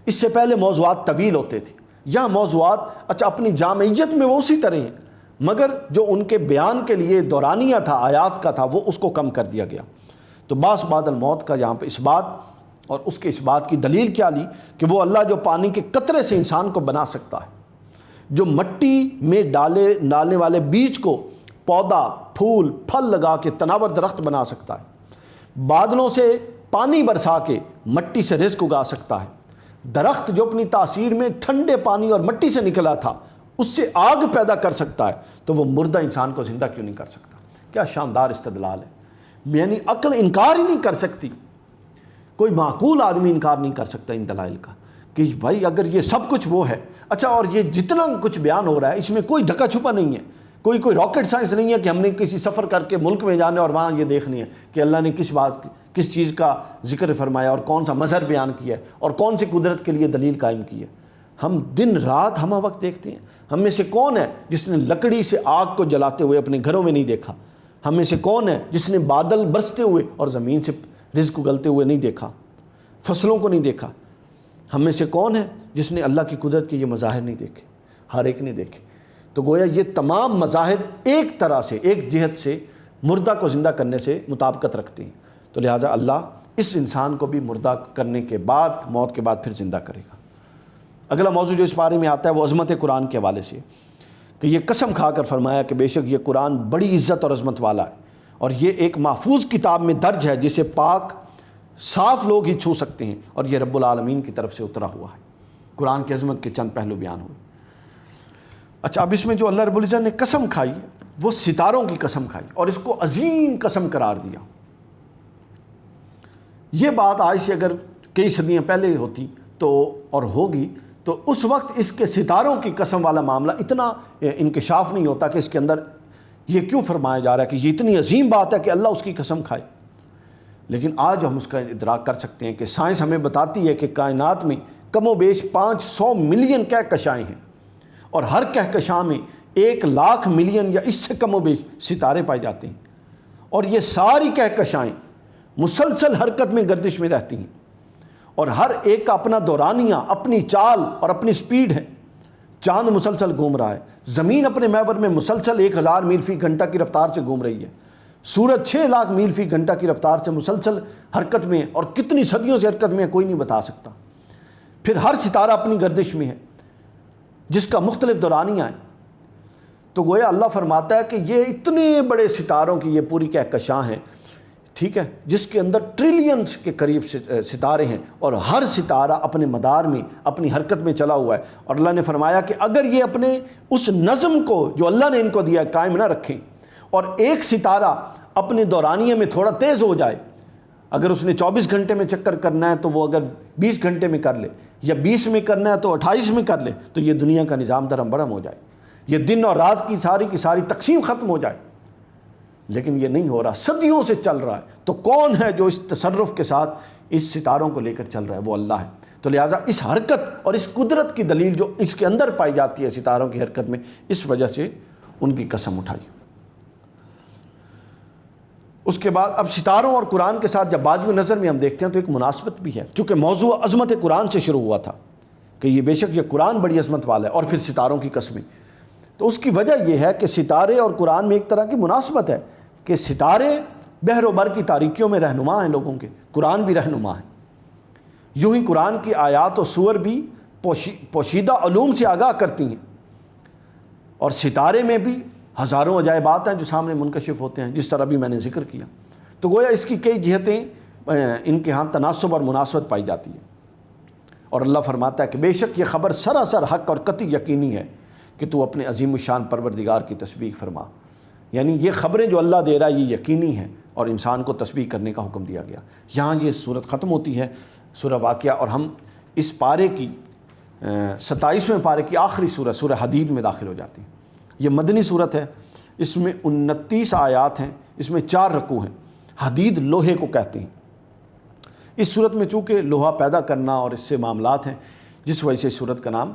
اس سے پہلے موضوعات طویل ہوتے تھے، یا موضوعات اپنی جامعیت میں وہ اسی طرح ہیں، مگر جو ان کے بیان کے لیے دورانیہ تھا، آیات کا تھا، وہ اس کو کم کر دیا گیا۔ تو بعث بعد الموت کا یہاں پہ اس بات، اور اس کے اس بات کی دلیل کیا لی کہ وہ اللہ جو پانی کے قطرے سے انسان کو بنا سکتا ہے، جو مٹی میں ڈالنے والے بیج کو پودا، پھول، پھل لگا کے تناور درخت بنا سکتا ہے، بادلوں سے پانی برسا کے مٹی سے رزق اگا سکتا ہے، درخت جو اپنی تاثیر میں ٹھنڈے پانی اور مٹی سے نکلا تھا اس سے آگ پیدا کر سکتا ہے، تو وہ مردہ انسان کو زندہ کیوں نہیں کر سکتا؟ کیا شاندار استدلال ہے، یعنی عقل انکار ہی نہیں کر سکتی، کوئی معقول آدمی انکار نہیں کر سکتا ان دلائل کا کہ بھائی اگر یہ سب کچھ وہ ہے۔ اچھا، اور یہ جتنا کچھ بیان ہو رہا ہے اس میں کوئی ڈھکا چھپا نہیں ہے، کوئی راکٹ سائنس نہیں ہے کہ ہم نے کسی سفر کر کے ملک میں جانے اور وہاں یہ دیکھنی ہے کہ اللہ نے کس چیز کا ذکر فرمایا اور کون سا مظہر بیان کیا ہے اور کون سی قدرت کے لیے دلیل قائم کی ہے۔ ہم دن رات ہمہ وقت دیکھتے ہیں۔ ہم میں سے کون ہے جس نے لکڑی سے آگ کو جلاتے ہوئے اپنے گھروں میں نہیں دیکھا؟ ہم میں سے کون ہے جس نے بادل برستے ہوئے اور زمین سے رزق اگلتے ہوئے نہیں دیکھا، فصلوں کو نہیں دیکھا؟ ہم میں سے کون ہے جس نے اللہ کی قدرت کے یہ مظاہر نہیں دیکھے؟ ہر ایک نے دیکھے۔ تو گویا یہ تمام مظاہر ایک طرح سے، ایک جہت سے مردہ کو زندہ کرنے سے مطابقت رکھتے ہیں، تو لہٰذا اللہ اس انسان کو بھی مردہ کرنے کے بعد، موت کے بعد پھر زندہ کرے گا۔ اگلا موضوع جو اس بارے میں آتا ہے وہ عظمت قرآن کے حوالے سے، کہ یہ قسم کھا کر فرمایا کہ بے شک یہ قرآن بڑی عزت اور عظمت والا ہے، اور یہ ایک محفوظ کتاب میں درج ہے جسے پاک صاف لوگ ہی چھو سکتے ہیں، اور یہ رب العالمین کی طرف سے اترا ہوا ہے۔ قرآن کی عظمت کے چند پہلو بیان ہوئے۔ اچھا، اب اس میں جو اللہ رب العزت نے قسم کھائی وہ ستاروں کی قسم کھائی اور اس کو عظیم قسم قرار دیا۔ یہ بات آج سے اگر کئی صدیاں پہلے ہوتی تو اور ہوگی تو اس وقت اس کے ستاروں کی قسم والا معاملہ اتنا انکشاف نہیں ہوتا کہ اس کے اندر یہ کیوں فرمایا جا رہا ہے کہ یہ اتنی عظیم بات ہے کہ اللہ اس کی قسم کھائے۔ لیکن آج ہم اس کا ادراک کر سکتے ہیں کہ سائنس ہمیں بتاتی ہے کہ کائنات میں کم و بیش 500 ملین کہکشائیں ہیں، اور ہر کہکشاں میں 1,00,000 ملین یا اس سے کم و بیش ستارے پائے جاتے ہیں، اور یہ ساری کہکشائیں مسلسل حرکت میں، گردش میں رہتی ہیں، اور ہر ایک کا اپنا دورانیہ، اپنی چال اور اپنی سپیڈ ہے۔ چاند مسلسل گھوم رہا ہے، زمین اپنے محور میں مسلسل 1000 میل فی گھنٹہ کی رفتار سے گھوم رہی ہے، سورج 6 لاکھ میل فی گھنٹہ کی رفتار سے مسلسل حرکت میں ہے، اور کتنی صدیوں سے حرکت میں ہے کوئی نہیں بتا سکتا۔ پھر ہر ستارہ اپنی گردش میں ہے جس کا مختلف دورانیہ ہے۔ تو گویا اللہ فرماتا ہے کہ یہ اتنے بڑے ستاروں کی یہ پوری کہکشاں ہیں، ٹھیک ہے، جس کے اندر ٹریلینز کے قریب ستارے ہیں، اور ہر ستارہ اپنے مدار میں، اپنی حرکت میں چلا ہوا ہے۔ اور اللہ نے فرمایا کہ اگر یہ اپنے اس نظم کو جو اللہ نے ان کو دیا ہے قائم نہ رکھیں، اور ایک ستارہ اپنے دورانیے میں تھوڑا تیز ہو جائے، اگر اس نے 24 گھنٹے میں چکر کرنا ہے تو وہ اگر 20 گھنٹے میں کر لے، یا 20 میں کرنا ہے تو 28 میں کر لے، تو یہ دنیا کا نظام درہم برہم ہو جائے، یہ دن اور رات کی ساری تقسیم ختم ہو جائے۔ لیکن یہ نہیں ہو رہا، صدیوں سے چل رہا ہے۔ تو کون ہے جو اس تصرف کے ساتھ اس ستاروں کو لے کر چل رہا ہے؟ وہ اللہ ہے۔ تو لہٰذا اس حرکت اور اس قدرت کی دلیل جو اس کے اندر پائی جاتی ہے ستاروں کی حرکت میں، اس وجہ سے ان کی قسم اٹھائی۔ اس کے بعد اب ستاروں اور قرآن کے ساتھ جب بادی نظر میں ہم دیکھتے ہیں تو ایک مناسبت بھی ہے، چونکہ موضوع عظمت قرآن سے شروع ہوا تھا کہ یہ بے شک یہ قرآن بڑی عظمت والا ہے، اور پھر ستاروں کی قسمیں۔ تو اس کی وجہ یہ ہے کہ ستارے اور قرآن میں ایک طرح کی مناسبت ہے کہ ستارے بحر و بر کی تاریکیوں میں رہنما ہیں لوگوں کے، قرآن بھی رہنما ہے۔ یوں ہی قرآن کی آیات و سور بھی پوشیدہ علوم سے آگاہ کرتی ہیں، اور ستارے میں بھی ہزاروں عجائبات ہیں جو سامنے منکشف ہوتے ہیں، جس طرح بھی میں نے ذکر کیا۔ تو گویا اس کی کئی جہتیں ان کے ہاں تناسب اور مناسبت پائی جاتی ہے۔ اور اللہ فرماتا ہے کہ بے شک یہ خبر سراسر حق اور قطعی یقینی ہے کہ تو اپنے عظیم الشان پروردگار کی تسبیح فرما۔ یعنی یہ خبریں جو اللہ دے رہا ہے یہ یقینی ہیں، اور انسان کو تسبیح کرنے کا حکم دیا گیا۔ یہاں یہ صورت ختم ہوتی ہے، سورہ واقعہ، اور ہم اس پارے کی 27ویں پارے کی آخری سورت سورہ حدید میں داخل ہو جاتی ہیں۔ یہ مدنی صورت ہے، اس میں 29 آیات ہیں، اس میں 4 رکوع ہیں۔ حدید لوہے کو کہتے ہیں۔ اس صورت میں چونکہ لوہا پیدا کرنا اور اس سے معاملات ہیں، جس وجہ سے اس صورت کا نام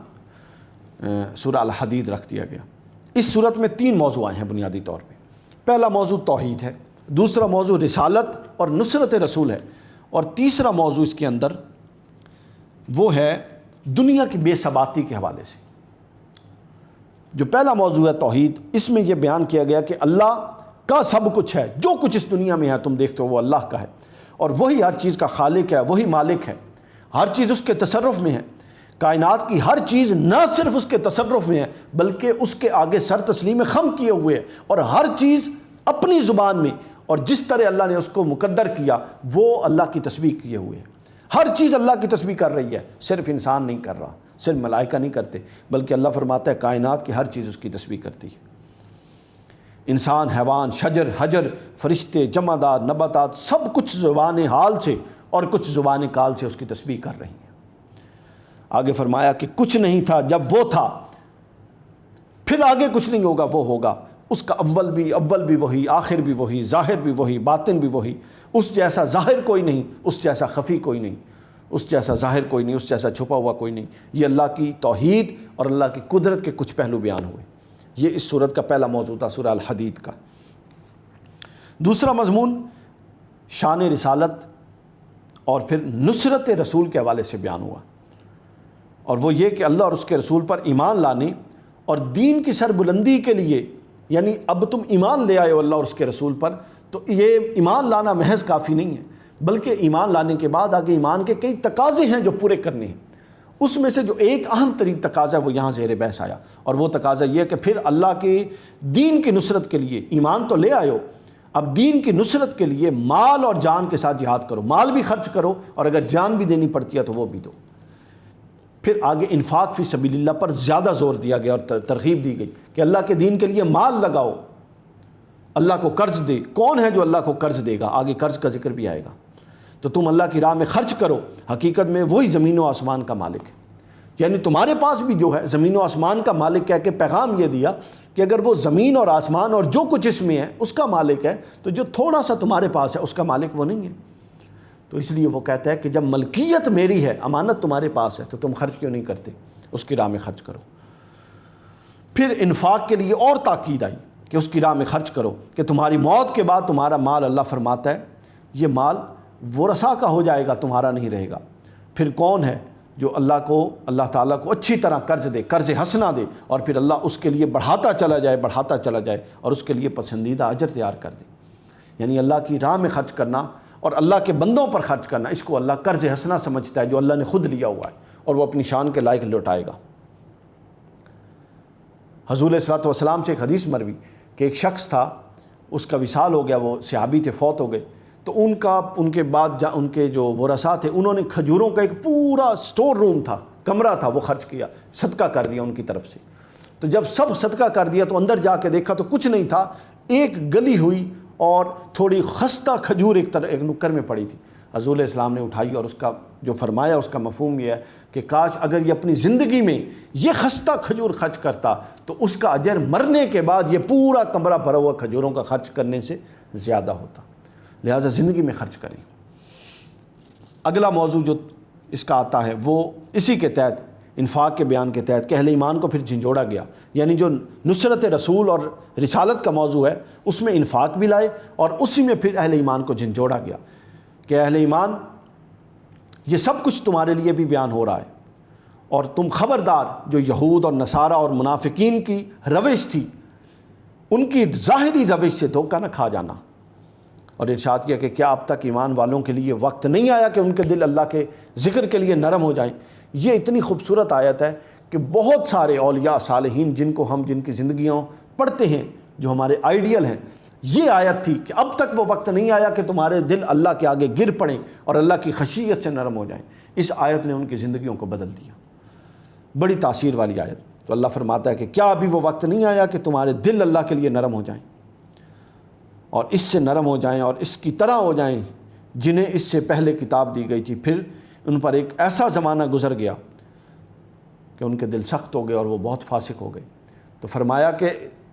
سورہ الحدید رکھ دیا گیا۔ اس صورت میں 3 موضوع ہیں بنیادی طور پہ۔ پہلا موضوع توحید ہے، دوسرا موضوع رسالت اور نصرت رسول ہے، اور تیسرا موضوع اس کے اندر وہ ہے دنیا کی بے ثباتی کے حوالے سے۔ جو پہلا موضوع ہے توحید، اس میں یہ بیان کیا گیا کہ اللہ کا سب کچھ ہے، جو کچھ اس دنیا میں ہے تم دیکھتے ہو وہ اللہ کا ہے، اور وہی ہر چیز کا خالق ہے، وہی مالک ہے، ہر چیز اس کے تصرف میں ہے۔ کائنات کی ہر چیز نہ صرف اس کے تصرف میں ہے بلکہ اس کے آگے سر تسلیم خم کیے ہوئے ہے، اور ہر چیز اپنی زبان میں اور جس طرح اللہ نے اس کو مقدر کیا وہ اللہ کی تسبیح کیے ہوئے ہے۔ ہر چیز اللہ کی تسبیح کر رہی ہے، صرف انسان نہیں کر رہا، صرف ملائکہ نہیں کرتے، بلکہ اللہ فرماتا ہے کائنات کی ہر چیز اس کی تسبیح کرتی ہے۔ انسان، حیوان، شجر، حجر، فرشتے، جمادات، نباتات، سب کچھ زبان حال سے اور کچھ زبان کال سے اس کی تسبیح کر رہی ہیں۔ آگے فرمایا کہ کچھ نہیں تھا جب وہ تھا، پھر آگے کچھ نہیں ہوگا وہ ہوگا۔ اس کا اول بھی وہی، آخر بھی وہی، ظاہر بھی وہی، باطن بھی وہی۔ اس جیسا ظاہر کوئی نہیں، اس جیسا خفی کوئی نہیں، اس جیسا ظاہر کوئی نہیں، اس جیسا چھپا ہوا کوئی نہیں۔ یہ اللہ کی توحید اور اللہ کی قدرت کے کچھ پہلو بیان ہوئے۔ یہ اس صورت کا پہلا موضوع تھا سورہ الحدید کا۔ دوسرا مضمون شان رسالت اور پھر نصرت رسول کے حوالے سے بیان ہوا، اور وہ یہ کہ اللہ اور اس کے رسول پر ایمان لانے اور دین کی سربلندی کے لیے، یعنی اب تم ایمان لے آئے ہو اللہ اور اس کے رسول پر، تو یہ ایمان لانا محض کافی نہیں ہے، بلکہ ایمان لانے کے بعد آگے ایمان کے کئی تقاضے ہیں جو پورے کرنے ہیں۔ اس میں سے جو ایک اہم ترین تقاضا وہ یہاں زیر بحث آیا، اور وہ تقاضا یہ کہ پھر اللہ کے دین کی نصرت کے لیے ایمان تو لے آئے ہو، اب دین کی نصرت کے لیے مال اور جان کے ساتھ جہاد کرو، مال بھی خرچ کرو، اور اگر جان بھی دینی پڑتی ہے تو وہ بھی دو۔ پھر آگے انفاق فی سبیل اللہ پر زیادہ زور دیا گیا اور ترغیب دی گئی کہ اللہ کے دین کے لیے مال لگاؤ، اللہ کو قرض دے۔ کون ہے جو اللہ کو قرض دے گا؟ آگے قرض کا ذکر بھی آئے گا۔ تو تم اللہ کی راہ میں خرچ کرو، حقیقت میں وہی زمین و آسمان کا مالک ہے، یعنی تمہارے پاس بھی جو ہے زمین و آسمان کا مالک کہہ کے پیغام یہ دیا کہ اگر وہ زمین اور آسمان اور جو کچھ اس میں ہے اس کا مالک ہے تو جو تھوڑا سا تمہارے پاس ہے اس کا مالک وہ نہیں ہے۔ تو اس لیے وہ کہتا ہے کہ جب ملکیت میری ہے، امانت تمہارے پاس ہے، تو تم خرچ کیوں نہیں کرتے؟ اس کی راہ میں خرچ کرو۔ پھر انفاق کے لیے اور تاکید آئی کہ اس کی راہ میں خرچ کرو، کہ تمہاری موت کے بعد تمہارا مال، اللہ فرماتا ہے یہ مال ورثاء کا ہو جائے گا، تمہارا نہیں رہے گا۔ پھر کون ہے جو اللہ تعالیٰ کو اچھی طرح قرض دے، قرض حسنہ دے، اور پھر اللہ اس کے لیے بڑھاتا چلا جائے اور اس کے لیے پسندیدہ اجر تیار کر دے۔ یعنی اللہ کی راہ میں خرچ کرنا اور اللہ کے بندوں پر خرچ کرنا، اس کو اللہ قرض حسنہ سمجھتا ہے جو اللہ نے خود لیا ہوا ہے، اور وہ اپنی شان کے لائق لوٹائے گا۔ حضور علیہ الصلوۃ والسلام سے ایک حدیث مروی کہ ایک شخص تھا، اس کا وصال ہو گیا، وہ صحابی تھے، فوت ہو گئے، تو ان کے بعد ان کے جو ورثاء تھے انہوں نے کھجوروں کا ایک پورا سٹور روم تھا، کمرہ تھا، وہ خرچ کیا، صدقہ کر دیا ان کی طرف سے۔ تو جب سب صدقہ کر دیا تو اندر جا کے دیکھا تو کچھ نہیں تھا، ایک گلی ہوئی اور تھوڑی خستہ کھجور ایک نکر میں پڑی تھی۔ حضور علیہ السلام نے اٹھائی اور اس کا جو فرمایا اس کا مفہوم یہ ہے کہ کاش اگر یہ اپنی زندگی میں یہ خستہ کھجور خرچ کرتا تو اس کا اجر مرنے کے بعد یہ پورا کمرہ بھرا ہوا کھجوروں کا خرچ کرنے سے زیادہ ہوتا، لہٰذا زندگی میں خرچ کریں۔ اگلا موضوع جو اس کا آتا ہے وہ اسی کے تحت، انفاق کے بیان کے تحت کہ اہل ایمان کو پھر جھنجھوڑا گیا، یعنی جو نصرت رسول اور رسالت کا موضوع ہے اس میں انفاق بھی لائے اور اسی میں پھر اہل ایمان کو جھنجھوڑا گیا کہ اہل ایمان یہ سب کچھ تمہارے لیے بھی بیان ہو رہا ہے اور تم خبردار جو یہود اور نصارہ اور منافقین کی روش تھی ان کی ظاہری روش سے دھوکہ نہ کھا جانا۔ اور ارشاد کیا کہ کیا اب تک ایمان والوں کے لیے وقت نہیں آیا کہ ان کے دل اللہ کے ذکر کے لیے نرم ہو جائیں۔ یہ اتنی خوبصورت آیت ہے کہ بہت سارے اولیاء صالحین جن کی زندگیوں پڑھتے ہیں جو ہمارے آئیڈیل ہیں، یہ آیت تھی کہ اب تک وہ وقت نہیں آیا کہ تمہارے دل اللہ کے آگے گر پڑیں اور اللہ کی خشیت سے نرم ہو جائیں۔ اس آیت نے ان کی زندگیوں کو بدل دیا، بڑی تاثیر والی آیت۔ تو اللہ فرماتا ہے کہ کیا ابھی وہ وقت نہیں آیا کہ تمہارے دل اللہ کے لیے نرم ہو جائیں اور اس سے نرم ہو جائیں اور اس کی طرح ہو جائیں جنہیں اس سے پہلے کتاب دی گئی تھی، پھر ان پر ایک ایسا زمانہ گزر گیا کہ ان کے دل سخت ہو گئے اور وہ بہت فاسق ہو گئے۔ تو فرمایا کہ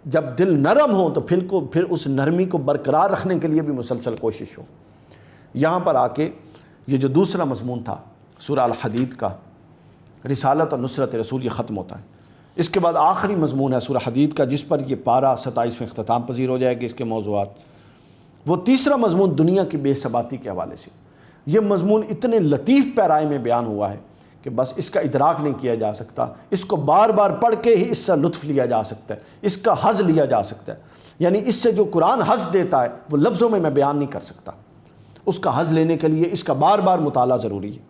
جب دل نرم ہو تو پھر اس نرمی کو برقرار رکھنے کے لیے بھی مسلسل کوشش ہو۔ یہاں پر آ کے یہ جو دوسرا مضمون تھا سورہ الحدید کا، رسالت اور نصرت رسول، یہ ختم ہوتا ہے۔ اس کے بعد آخری مضمون ہے سورہ حدید کا جس پر یہ پارہ 27 میں اختتام پذیر ہو جائے گی اس کے موضوعات۔ وہ تیسرا مضمون دنیا کی بے ثباتی کے حوالے سے۔ یہ مضمون اتنے لطیف پیرائے میں بیان ہوا ہے کہ بس اس کا ادراک نہیں کیا جا سکتا، اس کو بار بار پڑھ کے ہی اس سے لطف لیا جا سکتا ہے، اس کا حظ لیا جا سکتا ہے۔ یعنی اس سے جو قرآن حظ دیتا ہے وہ لفظوں میں بیان نہیں کر سکتا، اس کا حظ لینے کے لیے اس کا بار بار مطالعہ ضروری ہے۔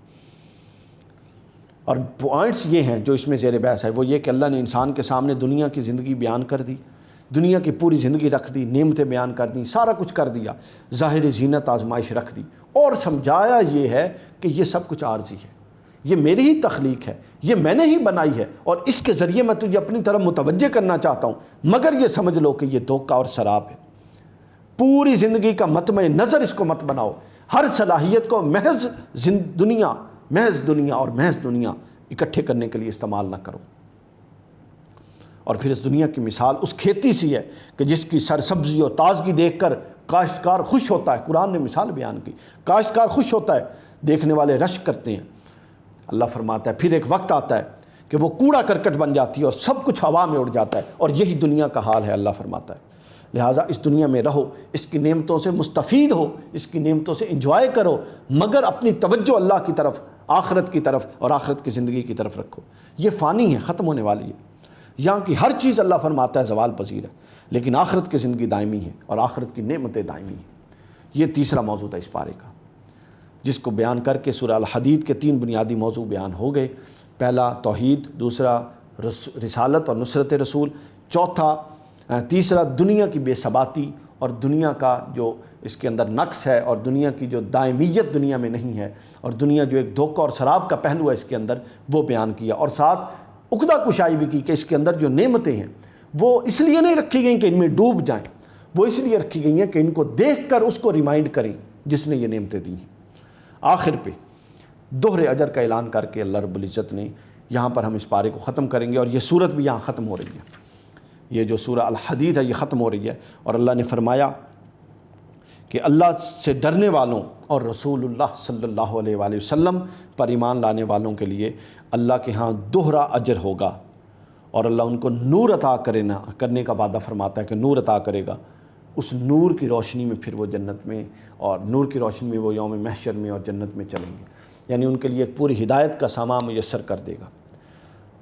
اور پوائنٹس یہ ہیں جو اس میں زیر بحث ہے، وہ یہ کہ اللہ نے انسان کے سامنے دنیا کی زندگی بیان کر دی، دنیا کی پوری زندگی رکھ دی، نعمتیں بیان کر دیں، سارا کچھ کر دیا، ظاہری زینت آزمائش رکھ دی اور سمجھایا یہ ہے کہ یہ سب کچھ عارضی ہے، یہ میری ہی تخلیق ہے، یہ میں نے ہی بنائی ہے اور اس کے ذریعے میں تجھے اپنی طرف متوجہ کرنا چاہتا ہوں، مگر یہ سمجھ لو کہ یہ دھوکہ اور سراب ہے۔ پوری زندگی کا مطمع نظر اس کو مت بناؤ، ہر صلاحیت کو محض دنیا اور محض دنیا اکٹھے کرنے کے لیے استعمال نہ کرو۔ اور پھر اس دنیا کی مثال اس کھیتی سی ہے کہ جس کی سرسبزی اور تازگی دیکھ کر کاشتکار خوش ہوتا ہے۔ قرآن نے مثال بیان کی، کاشتکار خوش ہوتا ہے، دیکھنے والے رشک کرتے ہیں۔ اللہ فرماتا ہے پھر ایک وقت آتا ہے کہ وہ کوڑا کرکٹ بن جاتی ہے اور سب کچھ ہوا میں اڑ جاتا ہے، اور یہی دنیا کا حال ہے۔ اللہ فرماتا ہے لہٰذا اس دنیا میں رہو، اس کی نعمتوں سے مستفید ہو، اس کی نعمتوں سے انجوائے کرو، مگر اپنی توجہ اللہ کی طرف، آخرت کی طرف اور آخرت کی زندگی کی طرف رکھو۔ یہ فانی ہے، ختم ہونے والی ہے، یہاں کی ہر چیز اللہ فرماتا ہے زوال پذیر ہے، لیکن آخرت کی زندگی دائمی ہے اور آخرت کی نعمتیں دائمی ہیں۔ یہ تیسرا موضوع تھا اس پارے کا، جس کو بیان کر کے سورہ الحدید کے 3 بنیادی موضوع بیان ہو گئے۔ پہلا توحید، دوسرا رسالت اور نصرت رسول، تیسرا دنیا کی بے ثباتی اور دنیا کا جو اس کے اندر نقص ہے اور دنیا کی جو دائمیت دنیا میں نہیں ہے اور دنیا جو ایک دھوکہ اور سراب کا پہلو ہے اس کے اندر، وہ بیان کیا۔ اور ساتھ عقدہ کشائی بھی کی کہ اس کے اندر جو نعمتیں ہیں وہ اس لیے نہیں رکھی گئیں کہ ان میں ڈوب جائیں، وہ اس لیے رکھی گئی ہیں کہ ان کو دیکھ کر اس کو ریمائنڈ کریں جس نے یہ نعمتیں دی ہیں۔ آخر پہ دوہرے اجر کا اعلان کر کے اللہ رب العزت نے یہاں پر ہم اس پارے کو ختم کریں گے، اور یہ صورت بھی یہاں ختم ہو رہی ہے۔ یہ جو سورہ الحدید ہے یہ ختم ہو رہی ہے، اور اللہ نے فرمایا کہ اللہ سے ڈرنے والوں اور رسول اللہ صلی اللہ علیہ وآلہ وسلم پر ایمان لانے والوں کے لیے اللہ کے ہاں دوہرا اجر ہوگا، اور اللہ ان کو نور عطا کرنے کا وعدہ فرماتا ہے کہ نور عطا کرے گا۔ اس نور کی روشنی میں پھر وہ جنت میں، اور نور کی روشنی میں وہ یوم محشر میں اور جنت میں چلیں گے، یعنی ان کے لیے ایک پوری ہدایت کا سامان میسر کر دے گا۔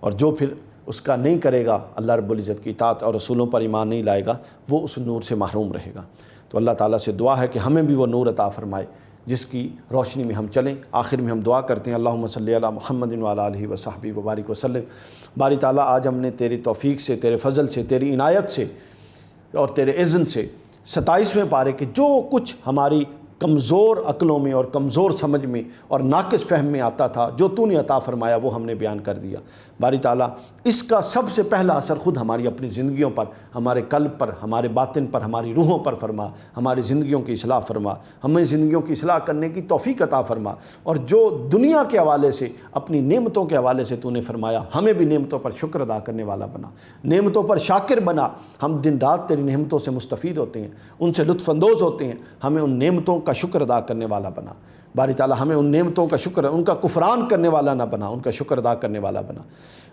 اور جو پھر اس کا نہیں کرے گا، اللہ رب العزت کی اطاعت اور رسولوں پر ایمان نہیں لائے گا، وہ اس نور سے محروم رہے گا۔ تو اللہ تعالیٰ سے دعا ہے کہ ہمیں بھی وہ نور عطا فرمائے جس کی روشنی میں ہم چلیں۔ آخر میں ہم دعا کرتے ہیں، اللہم صلی علی محمد وعلی آلہ وصحبہ وبارک وسلم۔ باری تعالیٰ آج ہم نے تیری توفیق سے، تیرے فضل سے، تیری عنایت سے اور تیرے اذن سے 27ویں پارے کے جو کچھ ہماری کمزور عقلوں میں اور کمزور سمجھ میں اور ناقص فہم میں آتا تھا، جو تو نے عطا فرمایا وہ ہم نے بیان کر دیا۔ باری تعالیٰ اس کا سب سے پہلا اثر خود ہماری اپنی زندگیوں پر، ہمارے قلب پر، ہمارے باطن پر، ہماری روحوں پر فرما، ہماری زندگیوں کی اصلاح فرما، ہمیں زندگیوں کی اصلاح کرنے کی توفیق عطا فرما، اور جو دنیا کے حوالے سے اپنی نعمتوں کے حوالے سے تو نے فرمایا، ہمیں بھی نعمتوں پر شکر ادا کرنے والا بنا، نعمتوں پر شاکر بنا۔ ہم دن رات تیری نعمتوں سے مستفید ہوتے ہیں، ان سے لطف اندوز ہوتے ہیں، ہمیں ان نعمتوں کا شکر ادا کرنے والا بنا۔ باری تعالیٰ ہمیں ان نعمتوں کا شکر، ان کا کفران کرنے والا نہ بنا، ان کا شکر ادا کرنے والا بنا۔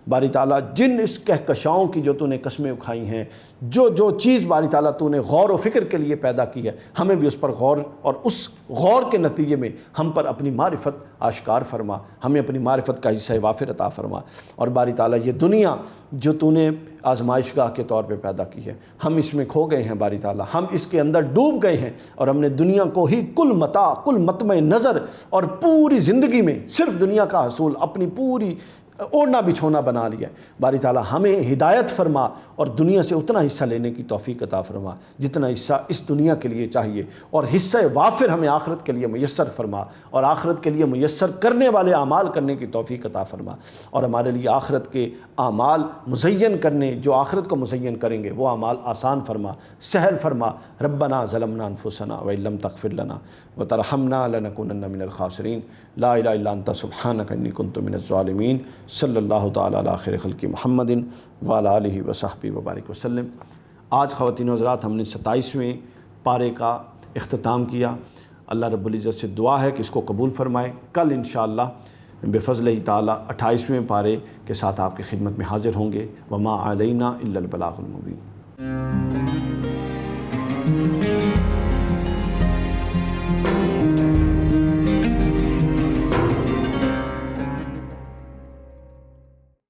باری تعالیٰ جن اس کہکشاؤں کی جو تو نے قسمیں اٹھائی ہیں، جو چیز باری تعالیٰ تو نے غور و فکر کے لیے پیدا کی ہے، ہمیں بھی اس پر غور، اور اس غور کے نتیجے میں ہم پر اپنی معرفت آشکار فرما، ہمیں اپنی معرفت کا حصہ وافر عطا فرما۔ اور باری تعالیٰ یہ دنیا جو تو نے آزمائش گاہ کے طور پہ پیدا کی ہے، ہم اس میں کھو گئے ہیں باری تعالیٰ، ہم اس کے اندر ڈوب گئے ہیں، اور ہم نے دنیا کو ہی کل متاع، کل مطمع نظر، اور پوری زندگی میں صرف دنیا کا حصول اپنی پوری اوڑھنا بچھونا بنا لیا ہے۔ باری تعالیٰ ہمیں ہدایت فرما، اور دنیا سے اتنا حصہ لینے کی توفیق عطا فرما جتنا حصہ اس دنیا کے لیے چاہیے، اور حصہ وافر ہمیں آخرت کے لیے میسر فرما، اور آخرت کے لیے میسر کرنے والے اعمال کرنے کی توفیق عطا فرما، اور ہمارے لیے آخرت کے اعمال مزین کرنے، جو آخرت کو مزین کریں گے وہ اعمال آسان فرما، سہل فرما۔ ربنا ظلمنا انفسنا وان لم تغفر لنا وترحمنا لنکونن من الخاسرین، لا الہ الا انت سبحانک انی کنت من الظالمین۔ صلی اللہ تعالیٰ علی خیر خلق محمد وعلی آلہ وصحبہ وبارک وسلم۔ آج خواتین و حضرات ہم نے 27ویں پارے کا اختتام کیا۔ اللہ رب العزت سے دعا ہے کہ اس کو قبول فرمائے۔ کل انشاءاللہ بفضلہ تعالیٰ 28ویں پارے کے ساتھ آپ کی خدمت میں حاضر ہوں گے۔ وما علینا الا البلاغ المبین۔